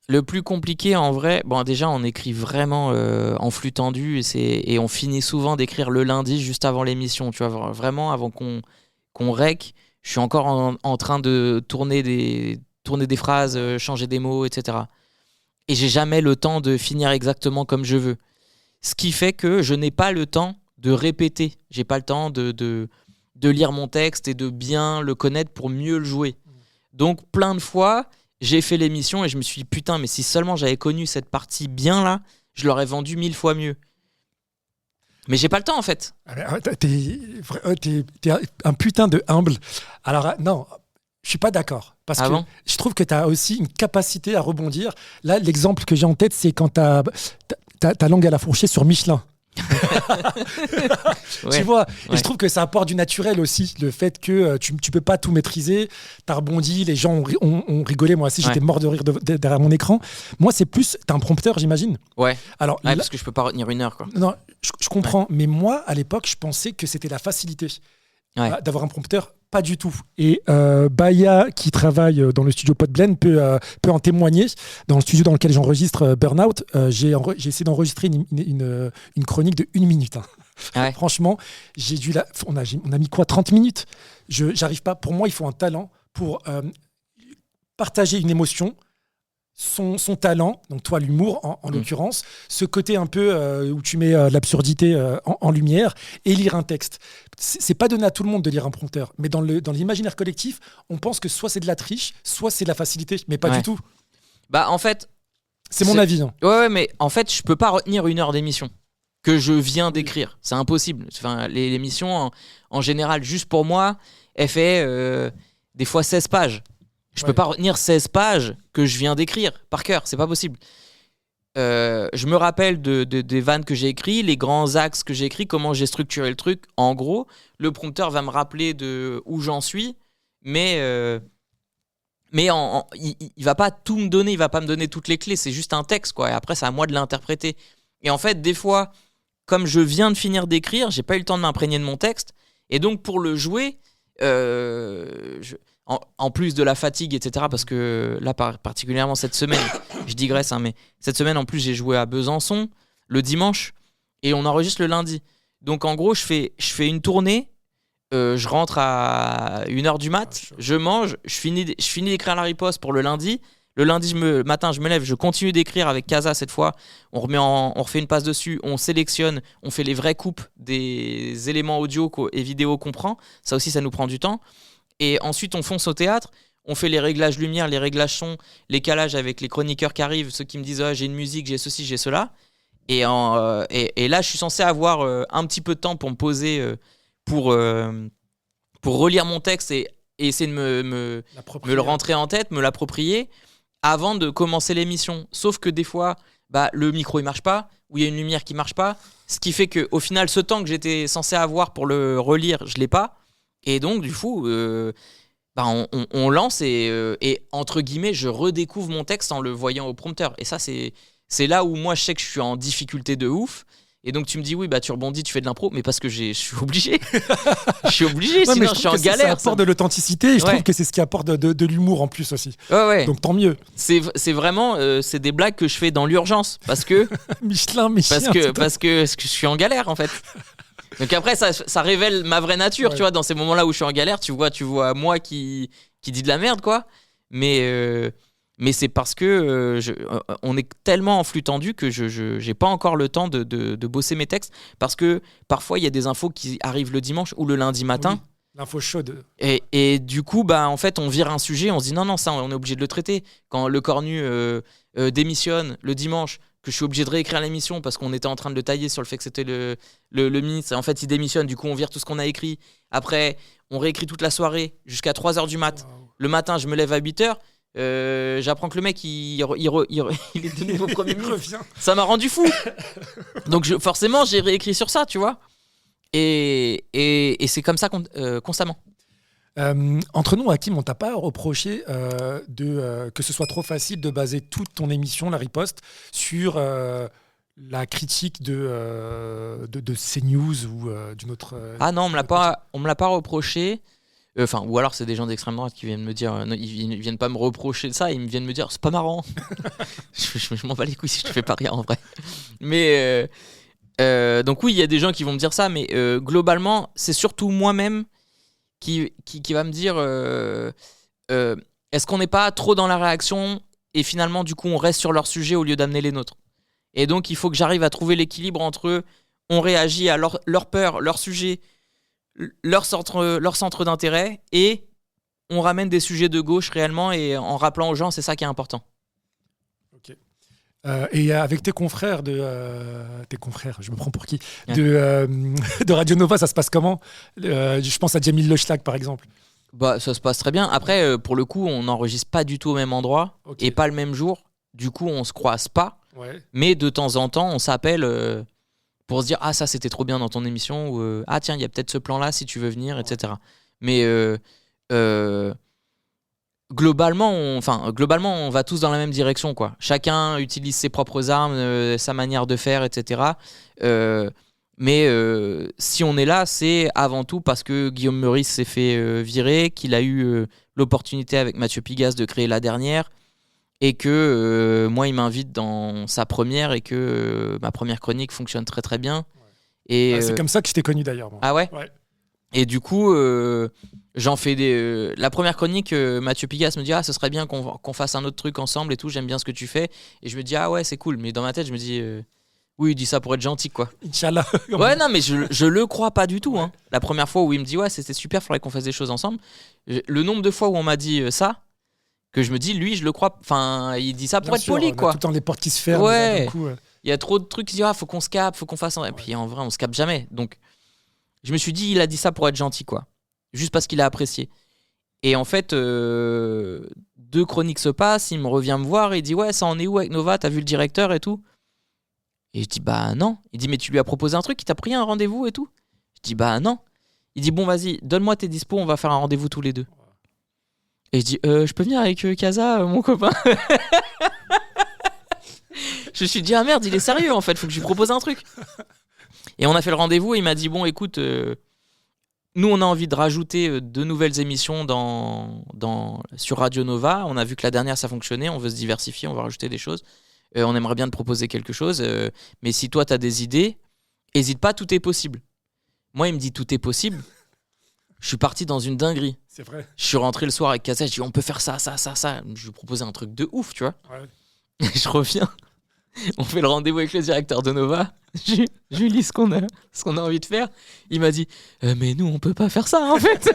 Le plus compliqué, en vrai, bon, déjà, on écrit vraiment en flux tendu et on finit souvent d'écrire le lundi juste avant l'émission. Tu vois, vraiment, avant qu'on rec, je suis encore en train de tourner des phrases, changer des mots, etc. Et j'ai jamais le temps de finir exactement comme je veux. Ce qui fait que je n'ai pas le temps de répéter. J'ai pas le temps de lire mon texte et de bien le connaître pour mieux le jouer. Donc, plein de fois, j'ai fait l'émission et je me suis dit, putain, mais si seulement j'avais connu cette partie bien là, je l'aurais vendu 1000 fois mieux. Mais j'ai pas le temps en fait. T'es un putain de humble. Alors, non, je suis pas d'accord. Parce que je trouve que t'as aussi une capacité à rebondir. Là, l'exemple que j'ai en tête, c'est quand ta langue à la fourchée sur Michelin. Ouais, tu vois, ouais. Et je trouve que ça apporte du naturel aussi, le fait que tu peux pas tout maîtriser. T'as rebondi, les gens ont rigolé, moi aussi j'étais mort de rire derrière mon écran. Moi c'est plus, t'as un prompteur j'imagine. Ouais. Alors parce que je peux pas retenir 1 heure quoi. Non, je comprends, mais moi à l'époque je pensais que c'était la facilité d'avoir un prompteur. Pas du tout. Et Baya, qui travaille dans le studio Podblend, peut en témoigner. Dans le studio dans lequel j'enregistre Burnout, j'ai essayé d'enregistrer une chronique de 1 minute. Hein. Ouais. Franchement, on a mis quoi, 30 minutes. J'arrive pas. Pour moi, il faut un talent pour partager une émotion. Son talent, donc toi l'humour en l'occurrence, ce côté un peu où tu mets l'absurdité en lumière et lire un texte. C'est pas donné à tout le monde de lire un prompteur, mais dans l'imaginaire collectif, on pense que soit c'est de la triche, soit c'est de la facilité, mais pas du tout. Bah en fait, c'est mon avis. Hein. Ouais, mais en fait, je peux pas retenir 1 heure d'émission que je viens d'écrire. C'est impossible. Enfin, l'émission en général, juste pour moi, elle fait des fois 16 pages. Je peux pas retenir 16 pages que je viens d'écrire par cœur, c'est pas possible. Je me rappelle des vannes que j'ai écrites, les grands axes que j'ai écrits, comment j'ai structuré le truc. En gros, le prompteur va me rappeler de où j'en suis, mais il va pas tout me donner, il va pas me donner toutes les clés, c'est juste un texte quoi. Et après, c'est à moi de l'interpréter. Et en fait, des fois, comme je viens de finir d'écrire, j'ai pas eu le temps de m'imprégner de mon texte, et donc pour le jouer, en plus de la fatigue, etc. Parce que là, particulièrement cette semaine, je digresse, hein, mais cette semaine, en plus, j'ai joué à Besançon le dimanche et on enregistre le lundi. Donc, en gros, je fais une tournée, je rentre à 1h du mat, je mange, je finis d'écrire la riposte pour le lundi. Le lundi matin, je me lève, je continue d'écrire avec Casa cette fois. On refait une passe dessus, on sélectionne, on fait les vraies coupes des éléments audio et vidéo qu'on prend. Ça aussi, ça nous prend du temps. Et ensuite, on fonce au théâtre, on fait les réglages lumière, les réglages son, les calages avec les chroniqueurs qui arrivent, ceux qui me disent j'ai une musique, j'ai ceci, j'ai cela. Et là, je suis censé avoir un petit peu de temps pour me poser, pour pour relire mon texte et essayer de me le rentrer en tête, me l'approprier avant de commencer l'émission. Sauf que des fois, le micro il marche pas, ou il y a une lumière qui marche pas, ce qui fait qu'au final, ce temps que j'étais censé avoir pour le relire, je l'ai pas. Et donc, du coup, on lance et entre guillemets, je redécouvre mon texte en le voyant au prompteur. Et ça, c'est là où moi, je sais que je suis en difficulté de ouf. Et donc tu me dis oui tu rebondis, tu fais de l'impro, mais parce que je suis obligé. Je suis obligé, sinon je suis en galère. Ça apporte de l'authenticité et je trouve que c'est ce qui apporte de l'humour en plus aussi. Ouais. Donc tant mieux. C'est vraiment c'est des blagues que je fais dans l'urgence parce que parce que je suis en galère en fait. Donc après ça révèle ma vraie nature, tu vois, dans ces moments-là où je suis en galère, tu vois moi qui dit de la merde quoi. Mais c'est parce que on est tellement en flux tendu que je n'ai pas encore le temps de bosser mes textes. Parce que parfois, il y a des infos qui arrivent le dimanche ou le lundi matin. Oui, l'info chaude. Et du coup, en fait, on vire un sujet, on se dit non, ça, on est obligé de le traiter. Quand le cornu démissionne le dimanche, que je suis obligé de réécrire l'émission parce qu'on était en train de le tailler sur le fait que c'était le ministre. Et en fait, il démissionne, du coup, on vire tout ce qu'on a écrit. Après, on réécrit toute la soirée jusqu'à 3h du mat. Wow. Le matin, je me lève à 8h. J'apprends que le mec il est de nouveau premier ministre. Ça m'a rendu fou. Donc forcément j'ai réécrit sur ça, tu vois. Et c'est comme ça constamment. Entre nous, Hakim, on t'a pas reproché que ce soit trop facile de baser toute ton émission, la riposte, sur la critique de CNews ou d'une autre. Ah non, on me l'a pas reproché. Ou alors c'est des gens d'extrême droite qui viennent me dire non, ils viennent pas me reprocher ça, ils viennent me dire c'est pas marrant. je m'en bats les couilles si je te fais pas rire en vrai. Mais donc oui, il y a des gens qui vont me dire ça, mais globalement c'est surtout moi-même qui va me dire est-ce qu'on n'est pas trop dans la réaction et finalement du coup on reste sur leur sujet au lieu d'amener les nôtres. Et donc il faut que j'arrive à trouver l'équilibre entre on réagit à leur peur, leur sujet, leur centre d'intérêt, et on ramène des sujets de gauche réellement, et en rappelant aux gens, c'est ça qui est important. Ok. Et avec tes confrères tes confrères, je me prends pour qui, de Radio Nova, ça se passe comment? Je pense à Jamil Lechlak par exemple. Ça se passe très bien. Après, pour le coup, on n'enregistre pas du tout au même endroit, et pas le même jour. Du coup, on se croise pas. Ouais. Mais de temps en temps, on s'appelle pour se dire ça c'était trop bien dans ton émission, ou tiens il y a peut-être ce plan là si tu veux venir, etc. Mais globalement on va tous dans la même direction quoi. Chacun utilise ses propres armes, sa manière de faire, etc. Mais si on est là, c'est avant tout parce que Guillaume Meurice s'est fait virer, qu'il a eu l'opportunité avec Mathieu Pigasse de créer La Dernière, et que moi il m'invite dans sa première, et que ma première chronique fonctionne très très bien. Ouais. Et c'est comme ça que je t'ai connu d'ailleurs. Moi. Ah ouais. Et du coup j'en fais la première chronique, Mathieu Pigasse me dit ce serait bien qu'on fasse un autre truc ensemble et tout, j'aime bien ce que tu fais, et je me dis ouais c'est cool, mais dans ma tête je me dis oui il dit ça pour être gentil quoi. Inch'Allah. Ouais non mais je le crois pas du tout. Ouais. La première fois où il me dit c'était super, faudrait qu'on fasse des choses ensemble, le nombre de fois où on m'a dit ça, que je me dis, lui, je le crois. Enfin, il dit ça pour être poli, quoi. Tout le temps les portes qui se ferment. Ouais. Il y a trop de trucs qui disent, faut qu'on se capte, faut qu'on fasse. Et puis en vrai, on se capte jamais. Donc, je me suis dit, il a dit ça pour être gentil, quoi. Juste parce qu'il a apprécié. Et en fait, 2 chroniques se passent, il me revient me voir et il dit, ça en est où avec Nova? T'as vu le directeur et tout? Et je dis, non. Il dit, mais tu lui as proposé un truc, il t'a pris un rendez-vous et tout? Je dis, non. Il dit, bon, vas-y, donne-moi tes dispos, on va faire un rendez-vous tous les deux. Et je dis, je peux venir avec Kaza, mon copain? Je me suis dit, merde, il est sérieux en fait, faut que je lui propose un truc. Et on a fait le rendez-vous et il m'a dit, bon, écoute, nous on a envie de rajouter 2 nouvelles émissions sur Radio Nova. On a vu que La Dernière ça fonctionnait, on veut se diversifier, on va rajouter des choses. On aimerait bien te proposer quelque chose, mais si toi t'as des idées, hésite pas, tout est possible. Moi, il me dit, tout est possible. Je suis parti dans une dinguerie. C'est vrai. Je suis rentré le soir avec Kaza, je dis on peut faire ça. Je lui proposais un truc de ouf, tu vois. Ouais. Je reviens, on fait le rendez-vous avec le directeur de Nova. Je lui lis ce qu'on a envie de faire. Il m'a dit mais nous on peut pas faire ça en fait.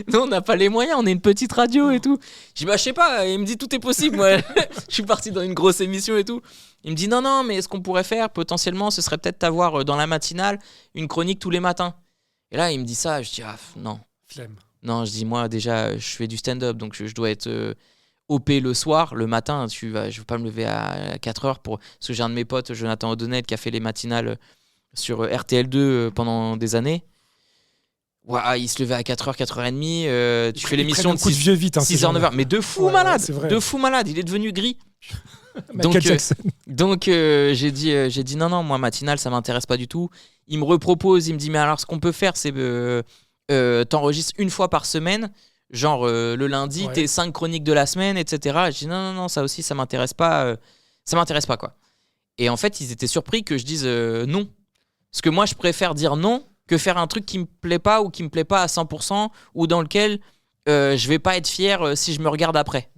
Nous on n'a pas les moyens, on est une petite radio et tout. Je dis je sais pas. Il me dit tout est possible. Moi, je suis parti dans une grosse émission et tout. Il me dit non mais ce qu'on pourrait faire potentiellement, ce serait peut-être t'avoir dans la matinale une chronique tous les matins. Et là il me dit ça, je dis non. Flemme. Non, je dis, moi, déjà, je fais du stand-up, donc je dois être OP le soir. Le matin, je ne vais pas me lever à 4 heures parce que j'ai un de mes potes, Jonathan O'Donnell, qui a fait les matinales sur RTL2 pendant des années. Ouais, il se levait à 4h, 4h30. Tu fais l'émission de 6h, 9h. Mais de fou malade. De fou malade. Il est devenu gris. Donc j'ai dit non, moi, matinale, ça m'intéresse pas du tout. Il me repropose. Il me dit, mais alors, ce qu'on peut faire, c'est t'enregistres une fois par semaine. Genre, le lundi, tes 5 chroniques de la semaine, etc. Je dis, non, ça aussi, ça m'intéresse pas. Ça m'intéresse pas, quoi. Et en fait, ils étaient surpris que je dise non. Parce que moi, je préfère dire non que faire un truc qui me plaît pas ou qui me plaît pas à 100% ou dans lequel je vais pas être fier si je me regarde après.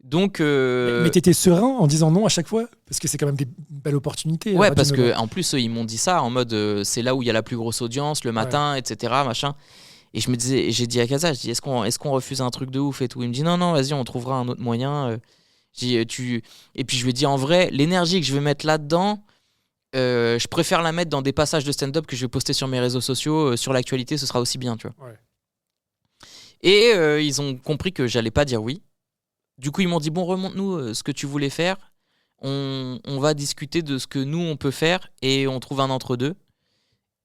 Donc mais t'étais serein en disant non à chaque fois parce que c'est quand même des belles opportunités. Ouais, parce que en plus ils m'ont dit ça en mode c'est là où il y a la plus grosse audience le matin, etc. machin. Et je me disais, j'ai dit à Kaza, je dis est-ce qu'on refuse un truc de ouf et tout. Il me dit non, vas-y, on trouvera un autre moyen. Et puis je lui ai dit en vrai, l'énergie que je vais mettre là-dedans. Je préfère la mettre dans des passages de stand-up que je vais poster sur mes réseaux sociaux. Sur l'actualité, ce sera aussi bien, tu vois. Ouais. Et ils ont compris que j'allais pas dire oui. Du coup, ils m'ont dit bon, remonte-nous ce que tu voulais faire. On va discuter de ce que nous on peut faire et on trouve un entre-deux.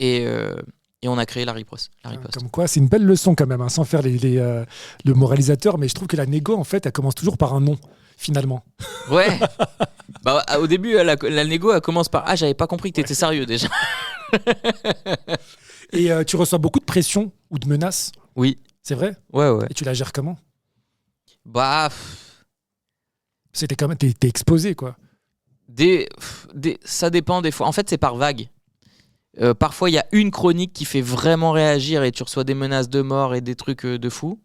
Et on a créé la riposte. Comme quoi, c'est une belle leçon quand même, hein, sans faire le moralisateur. Mais je trouve que la négo, en fait, elle commence toujours par un non. Finalement. Ouais. Bah, au début, la négo, elle commence par ah, j'avais pas compris que t'étais sérieux déjà. Et tu reçois beaucoup de pression ou de menaces. Oui. C'est vrai. Ouais. Et tu la gères comment? Bah. C'était quand même. T'es exposé, quoi. Ça dépend des fois. En fait, c'est par vague. Parfois, il y a une chronique qui fait vraiment réagir et tu reçois des menaces de mort et des trucs de fou.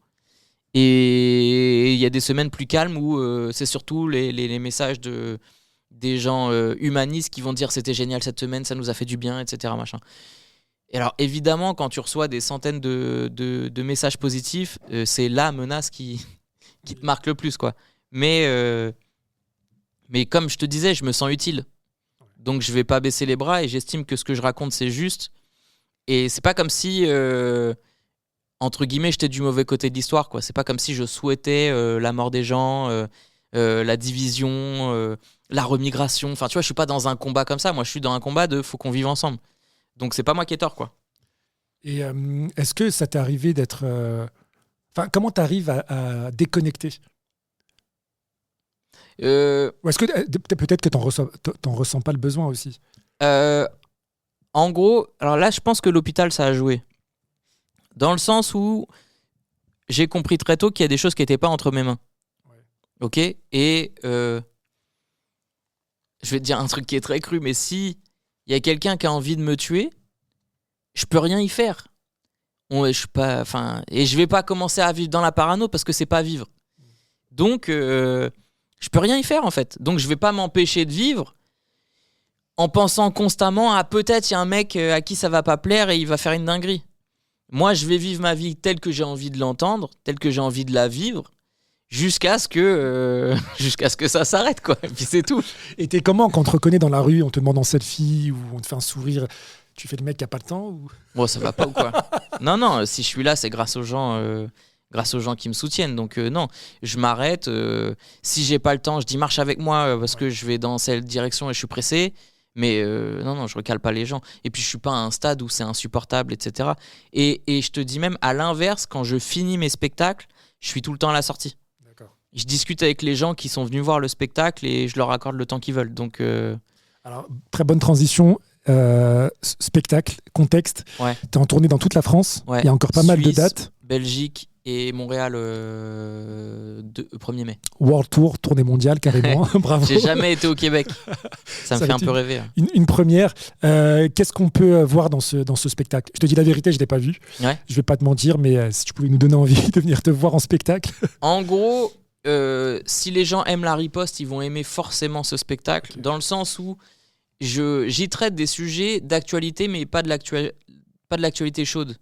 Et il y a des semaines plus calmes où c'est surtout les messages des gens humanistes qui vont dire c'était génial cette semaine, ça nous a fait du bien, etc. Machin. Et alors évidemment, quand tu reçois des centaines de messages positifs, c'est la menace qui te marque le plus, quoi. Mais comme je te disais, je me sens utile. Donc je vais pas baisser les bras et j'estime que ce que je raconte c'est juste. Et c'est pas comme si... entre guillemets, j'étais du mauvais côté de l'histoire, quoi. C'est pas comme si je souhaitais la mort des gens, la division, la remigration. Enfin, tu vois, je suis pas dans un combat comme ça. Moi, je suis dans un combat de faut qu'on vive ensemble. Donc, c'est pas moi qui ai tort, quoi. Et est-ce que ça t'est arrivé d'être... Enfin, comment t'arrives à déconnecter Ou est-ce que peut-être que t'en ressens pas le besoin aussi En gros, alors là, je pense que l'hôpital, ça a joué. Dans le sens où j'ai compris très tôt qu'il y a des choses qui n'étaient pas entre mes mains. Ouais. Ok. Et je vais te dire un truc qui est très cru, mais si il y a quelqu'un qui a envie de me tuer, je peux rien y faire. Et je vais pas commencer à vivre dans la parano parce que c'est pas vivre. Donc je peux rien y faire en fait. Donc je vais pas m'empêcher de vivre en pensant constamment à peut-être il y a un mec à qui ça va pas plaire et il va faire une dinguerie. Moi, je vais vivre ma vie telle que j'ai envie de l'entendre, telle que j'ai envie de la vivre, jusqu'à ce que ça s'arrête, quoi. Et puis c'est tout. Et t'es comment quand on te reconnaît dans la rue, on te demande en selfie ou on te fait un sourire? Tu fais le mec qui a pas le temps ou... Bon, ça va pas ou quoi? Non, si je suis là, c'est grâce aux gens qui me soutiennent. Donc non, je m'arrête. Si j'ai pas le temps, je dis marche avec moi parce que je vais dans cette direction et je suis pressé. Mais non, je recale pas les gens. Et puis je suis pas à un stade où c'est insupportable, etc. Et je te dis même à l'inverse, quand je finis mes spectacles, je suis tout le temps à la sortie. D'accord. Je discute avec les gens qui sont venus voir le spectacle et je leur accorde le temps qu'ils veulent. Donc alors très bonne transition. Spectacle, contexte. Ouais. T'es en tournée dans toute la France. Ouais. Il y a encore pas mal de dates. Belgique et Montréal 1er mai. World Tour, tournée mondiale carrément. Bravo. J'ai jamais été au Québec. Ça me fait un peu rêver. Une première. Qu'est-ce qu'on peut voir dans ce spectacle? Je te dis la vérité, je l'ai pas vu. Ouais. Je vais pas te mentir, mais si tu pouvais nous donner envie de venir te voir en spectacle. En gros, si les gens aiment la riposte, ils vont aimer forcément ce spectacle, okay. Dans le sens où j'y traite des sujets d'actualité, mais pas de l'actualité chaude.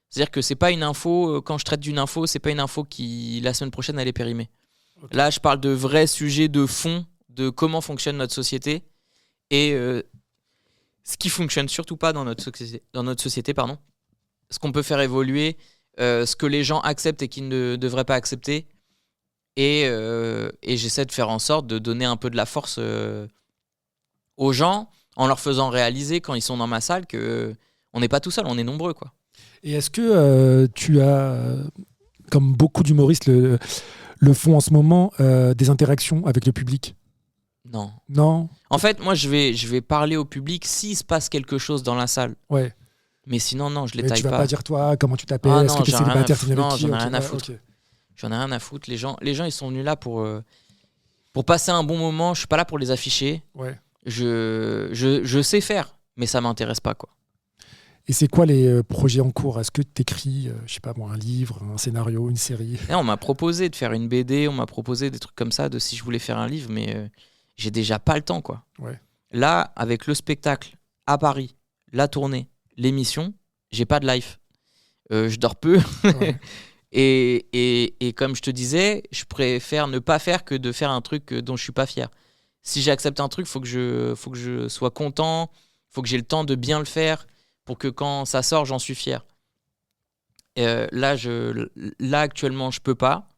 C'est-à-dire que c'est pas une info, quand je traite d'une info, c'est pas une info qui, la semaine prochaine, elle est périmée. Okay. Là, je parle de vrais sujets de fond, de comment fonctionne notre société, et ce qui fonctionne surtout pas dans notre société, ce qu'on peut faire évoluer, ce que les gens acceptent et qu'ils ne devraient pas accepter. Et j'essaie de faire en sorte de donner un peu de la force aux gens en leur faisant réaliser quand ils sont dans ma salle qu'on n'est pas tout seul, on est nombreux, quoi. Et est-ce que tu as, comme beaucoup d'humoristes le font en ce moment, des interactions avec le public? Non. Non. En fait, moi, je vais parler au public s'il se passe quelque chose dans la salle. Ouais. Mais sinon, non, je les Mais taille tu vas pas. pas dire toi comment tu t'appelles, Ah est-ce non, que t'es j'en ai rien à célibataire, foutre. t'es avec Non, qui? j'en ai Ok, rien à ouais, foutre. ok. J'en ai rien à foutre. Les gens, ils sont venus là pour passer un bon moment. Je suis pas là pour les afficher. Ouais. Je sais faire, mais ça m'intéresse pas, quoi. Et c'est quoi les projets en cours? Est-ce que tu écris, je sais pas moi, un livre, un scénario, une série? Et on m'a proposé de faire une BD, on m'a proposé des trucs comme ça, de si je voulais faire un livre, mais j'ai déjà pas le temps, quoi. Ouais. Là, avec le spectacle à Paris, la tournée, l'émission, j'ai pas de life. Je dors peu. Ouais. et comme je te disais, je préfère ne pas faire que de faire un truc dont je suis pas fier. Si j'accepte un truc, faut que je sois content, faut que j'ai le temps de bien le faire pour que quand ça sort, j'en suis fier. Là, actuellement, je peux pas.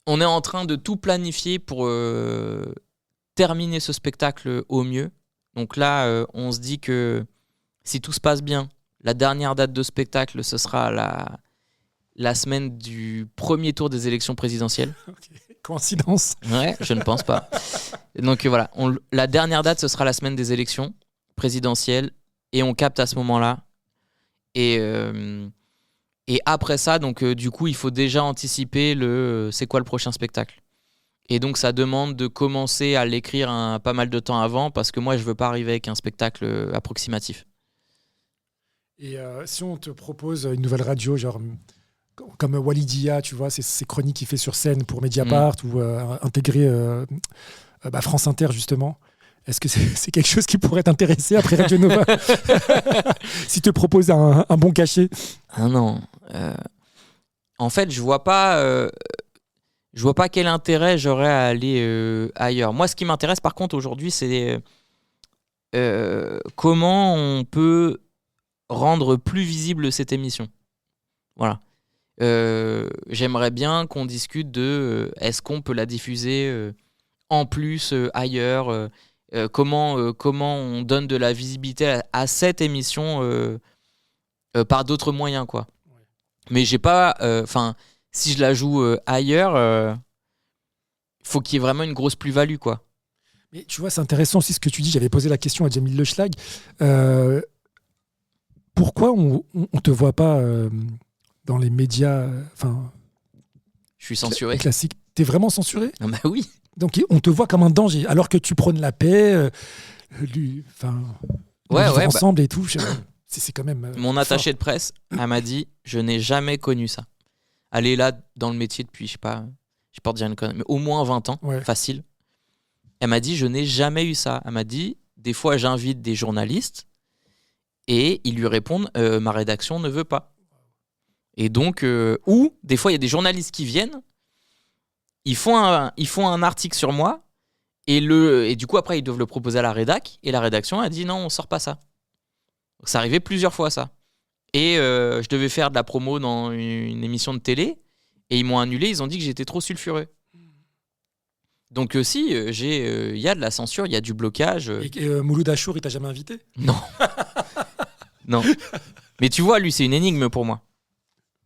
On est en train de tout planifier pour terminer ce spectacle au mieux. Donc là, on se dit que si tout se passe bien, la dernière date de spectacle, ce sera la semaine du premier tour des élections présidentielles. Okay. Coïncidence? Ouais, je ne pense pas. Donc voilà, la dernière date, ce sera la semaine des élections présidentielles et on capte à ce moment-là. Et après ça, donc du coup, il faut déjà anticiper c'est quoi le prochain spectacle. Et donc ça demande de commencer à l'écrire pas mal de temps avant parce que moi, je veux pas arriver avec un spectacle approximatif. Et si on te propose une nouvelle radio, genre comme Walidia, tu vois, ces chroniques qu'il fait sur scène pour Mediapart ou intégrer France Inter, justement, est-ce que c'est quelque chose qui pourrait t'intéresser après Radio Nova? Si te propose un bon cachet? Ah non. En fait, je vois pas quel intérêt j'aurais à aller ailleurs. Moi, ce qui m'intéresse, par contre, aujourd'hui, c'est comment on peut rendre plus visible cette émission. Voilà. J'aimerais bien qu'on discute de est-ce qu'on peut la diffuser en plus ailleurs, comment on donne de la visibilité à cette émission par d'autres moyens, quoi. Ouais. Mais j'ai pas, si je la joue ailleurs, faut qu'il y ait vraiment une grosse plus-value, quoi. Mais tu vois, c'est intéressant aussi ce que tu dis. J'avais posé la question à Jamil Le Schlag. Pourquoi on te voit pas dans les médias, je suis censuré. Classiques? T'es vraiment censuré? Ah bah oui. Donc on te voit comme un danger, alors que tu prônes la paix, ouais, ensemble et tout. C'est quand même. Mon attaché de presse, elle m'a dit, je n'ai jamais connu ça. Elle est là dans le métier depuis, je sais pas dire une connerie, mais au moins 20 ans, ouais. Facile. Elle m'a dit, je n'ai jamais eu ça. Elle m'a dit, des fois j'invite des journalistes et ils lui répondent, ma rédaction ne veut pas. Et donc, ou des fois il y a des journalistes qui viennent, ils font un article sur moi et du coup après ils doivent le proposer à la rédac et la rédaction a dit non, on sort pas ça. Donc, ça arrivait plusieurs fois ça. Et je devais faire de la promo dans une émission de télé et ils m'ont annulé, ils ont dit que j'étais trop sulfureux. Donc si, il y a de la censure, il y a du blocage. Et Mouloud Achour, il t'a jamais invité? Non. Non. Mais tu vois, lui, c'est une énigme pour moi.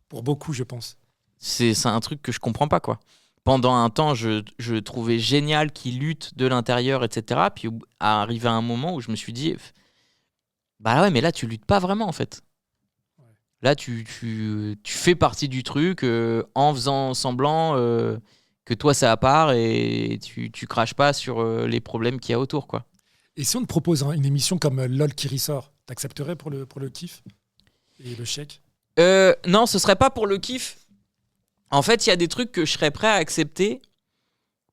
Pour beaucoup, je pense. C'est un truc que je comprends pas, quoi. Pendant un temps, je trouvais génial qu'il lutte de l'intérieur, etc. Puis arrivé à un moment où je me suis dit, bah ouais, mais là, tu luttes pas vraiment, en fait. Ouais. Là, tu fais partie du truc en faisant semblant que toi, c'est à part et tu craches pas sur les problèmes qu'il y a autour, quoi. Et si on te propose une émission comme LOL qui ressort, t'accepterais pour le kiff et le chèque? Non, ce serait pas pour le kiff. En fait, il y a des trucs que je serais prêt à accepter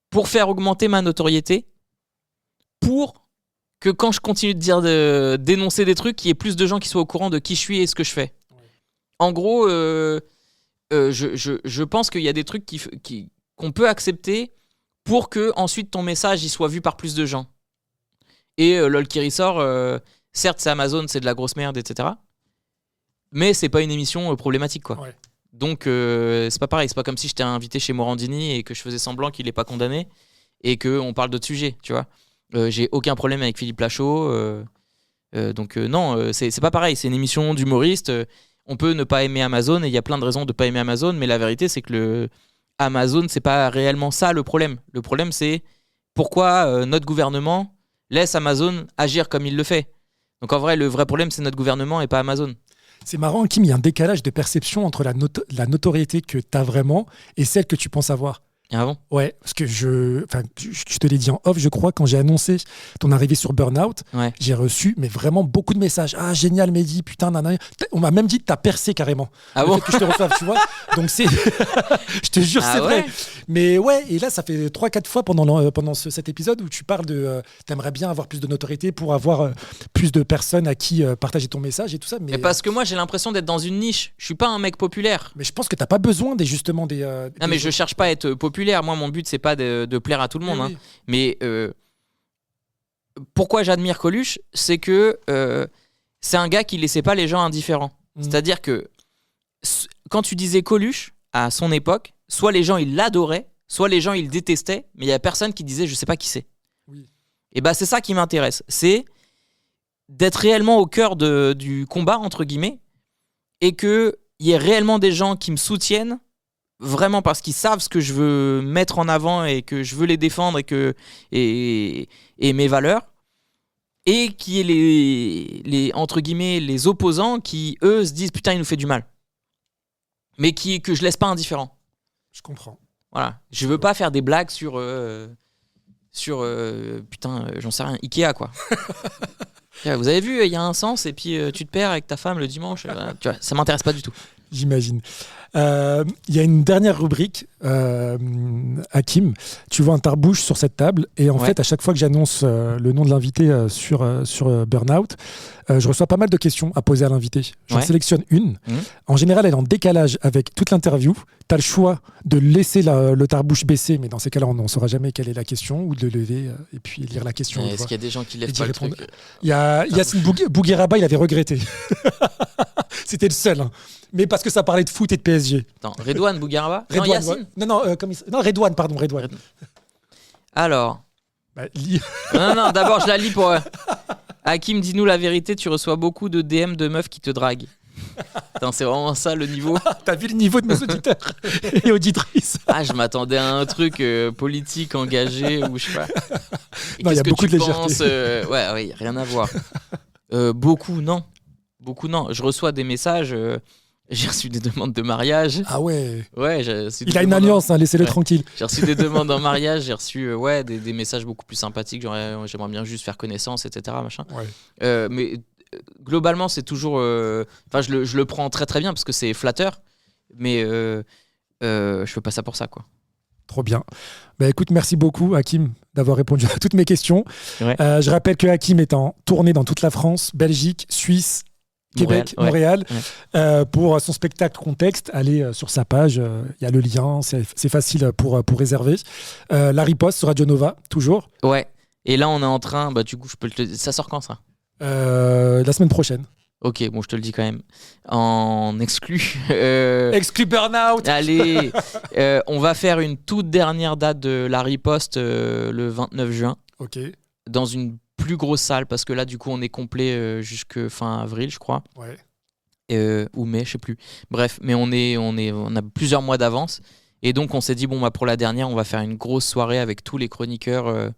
pour faire augmenter ma notoriété, pour que quand je continue de dénoncer des trucs, qu'il y ait plus de gens qui soient au courant de qui je suis et ce que je fais. Ouais. En gros, je pense qu'il y a des trucs qu'on peut accepter pour que ensuite ton message il soit vu par plus de gens. Et LOL qui ressort, certes c'est Amazon, c'est de la grosse merde, etc. Mais c'est pas une émission problématique, quoi. Ouais. Donc, c'est pas pareil. C'est pas comme si j'étais invité chez Morandini et que je faisais semblant qu'il est pas condamné et qu'on parle d'autres sujets, tu vois. J'ai aucun problème avec Philippe Lachaud. Donc, non, c'est pas pareil. C'est une émission d'humoriste. On peut ne pas aimer Amazon et il y a plein de raisons de pas aimer Amazon, mais la vérité, c'est que Amazon, c'est pas réellement ça le problème. Le problème, c'est pourquoi notre gouvernement laisse Amazon agir comme il le fait. Donc, en vrai, le vrai problème, c'est notre gouvernement et pas Amazon. C'est marrant, Kim, il y a un décalage de perception entre la notoriété que tu as vraiment et celle que tu penses avoir. Ah bon ? Ouais, parce que je te l'ai dit en off, je crois, quand j'ai annoncé ton arrivée sur Burnout, Ouais. j'ai reçu mais vraiment beaucoup de messages. Ah, génial, Mehdi, putain, nanana. On m'a même dit que t'as percé carrément. Ah le bon ? fait que je te reçoive, tu vois. Donc c'est. Je te jure, Ah c'est ouais vrai. Mais ouais, et là, ça fait 3-4 fois pendant cet épisode où tu parles de. T'aimerais bien avoir plus de notoriété pour avoir plus de personnes à qui partager ton message et tout ça. Mais parce que moi, j'ai l'impression d'être dans une niche. Je suis pas un mec populaire. Mais je pense que t'as pas besoin justement des. Non, mais je cherche pas à être populaire. Moi, mon but, c'est pas de plaire à tout le monde. Oui, oui. Hein. Mais pourquoi j'admire Coluche, c'est que c'est un gars qui laissait pas les gens indifférents. C'est-à-dire que quand tu disais Coluche, à son époque, soit les gens, ils l'adoraient, soit les gens, ils le détestaient, mais il y a personne qui disait « je sais pas qui c'est Oui. ». Et bah, c'est ça qui m'intéresse. C'est d'être réellement au cœur du combat, entre guillemets, et qu'il y ait réellement des gens qui me soutiennent vraiment parce qu'ils savent ce que je veux mettre en avant et que je veux les défendre et mes valeurs, et qui est les entre guillemets les opposants qui eux se disent putain il nous fait du mal, mais que je laisse pas indifférent. Je comprends. Voilà, je veux pas faire des blagues sur putain j'en sais rien, Ikea quoi. Vous avez vu, il y a un sens et puis tu te perds avec ta femme le dimanche, tu vois, ça m'intéresse pas du tout. J'imagine. Il y a une dernière rubrique, Hakim. Tu vois un tarbouche sur cette table et en fait, à chaque fois que j'annonce le nom de l'invité sur Burnout, je reçois pas mal de questions à poser à l'invité. J'en sélectionne une. En général, elle est en décalage avec toute l'interview. Tu as le choix de laisser le tarbouche baisser, mais dans ces cas-là, on ne saura jamais quelle est la question, ou de le lever et puis lire la question. Est-ce qu'il y a des gens qui lèvent pas le truc ? Il y a Yassine Bougueraba, il avait regretté. C'était le seul. Hein. Mais parce que ça parlait de foot et de PSG. Attends, Redouane Bougueraba ? Non, Yassine. Non, Redouane, pardon, Redouane. Alors. Lis. Non, d'abord, je la lis pour. Hakim, dis-nous la vérité, tu reçois beaucoup de DM de meufs qui te draguent. Putain, c'est vraiment ça le niveau. T'as vu le niveau de mes auditeurs et auditrices. Ah, je m'attendais à un truc politique engagé ou je sais pas. Non, il y a beaucoup de légèreté. Ouais, rien à voir. Beaucoup, non. Je reçois des messages. J'ai reçu des demandes de mariage. Ah ouais. Ouais, j'ai reçu il a une alliance, laissez-le tranquille. J'ai reçu des demandes en mariage, j'ai reçu des messages beaucoup plus sympathiques. J'aimerais bien juste faire connaissance, etc. Machin. Ouais. Mais globalement, c'est toujours. Enfin, je le prends très très bien parce que c'est flatteur, mais je fais pas ça pour ça, quoi. Trop bien. Bah écoute, merci beaucoup Hakim d'avoir répondu à toutes mes questions. Ouais. Je rappelle que Hakim est en tournée dans toute la France, Belgique, Suisse, Québec, Montréal. Ouais. Pour son spectacle Contexte, allez sur sa page, il y a le lien, c'est facile pour réserver. La riposte sur Radio Nova, toujours. Ouais. Et là, on est en train, du coup, je peux ça sort quand ça ? La semaine prochaine. Ok, bon, je te le dis quand même. En exclu. Exclu Burnout. Allez, on va faire une toute dernière date de la riposte le 29 juin. Ok. Dans une plus grosse salle, parce que là, du coup, on est complet jusque fin avril, je crois. Ouais. Ou mai, je sais plus. Bref, mais on a plusieurs mois d'avance. Et donc, on s'est dit, pour la dernière, on va faire une grosse soirée avec tous les chroniqueurs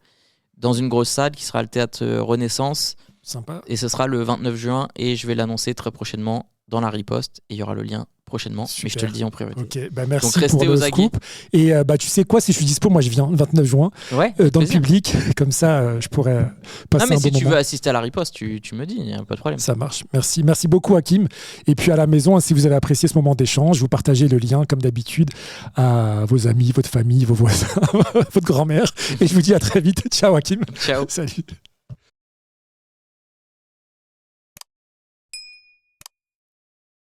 dans une grosse salle qui sera le théâtre Renaissance. Sympa. Et ce sera le 29 juin et je vais l'annoncer très prochainement dans la riposte et il y aura le lien prochainement. Super. Mais je te le dis en priorité. Ok, merci donc, restez pour le aux aguets. scoop. Et tu sais quoi, si je suis dispo, moi je viens le 29 juin dans le public, comme ça je pourrais passer un bon moment. Si tu veux assister à la riposte, tu me dis, il n'y a pas de problème. Ça marche, merci beaucoup Hakim. Et puis à la maison, si vous avez apprécié ce moment d'échange, vous partagez le lien comme d'habitude à vos amis, votre famille, vos voisins, votre grand-mère. Et je vous dis à très vite. Ciao Hakim. Ciao. Salut.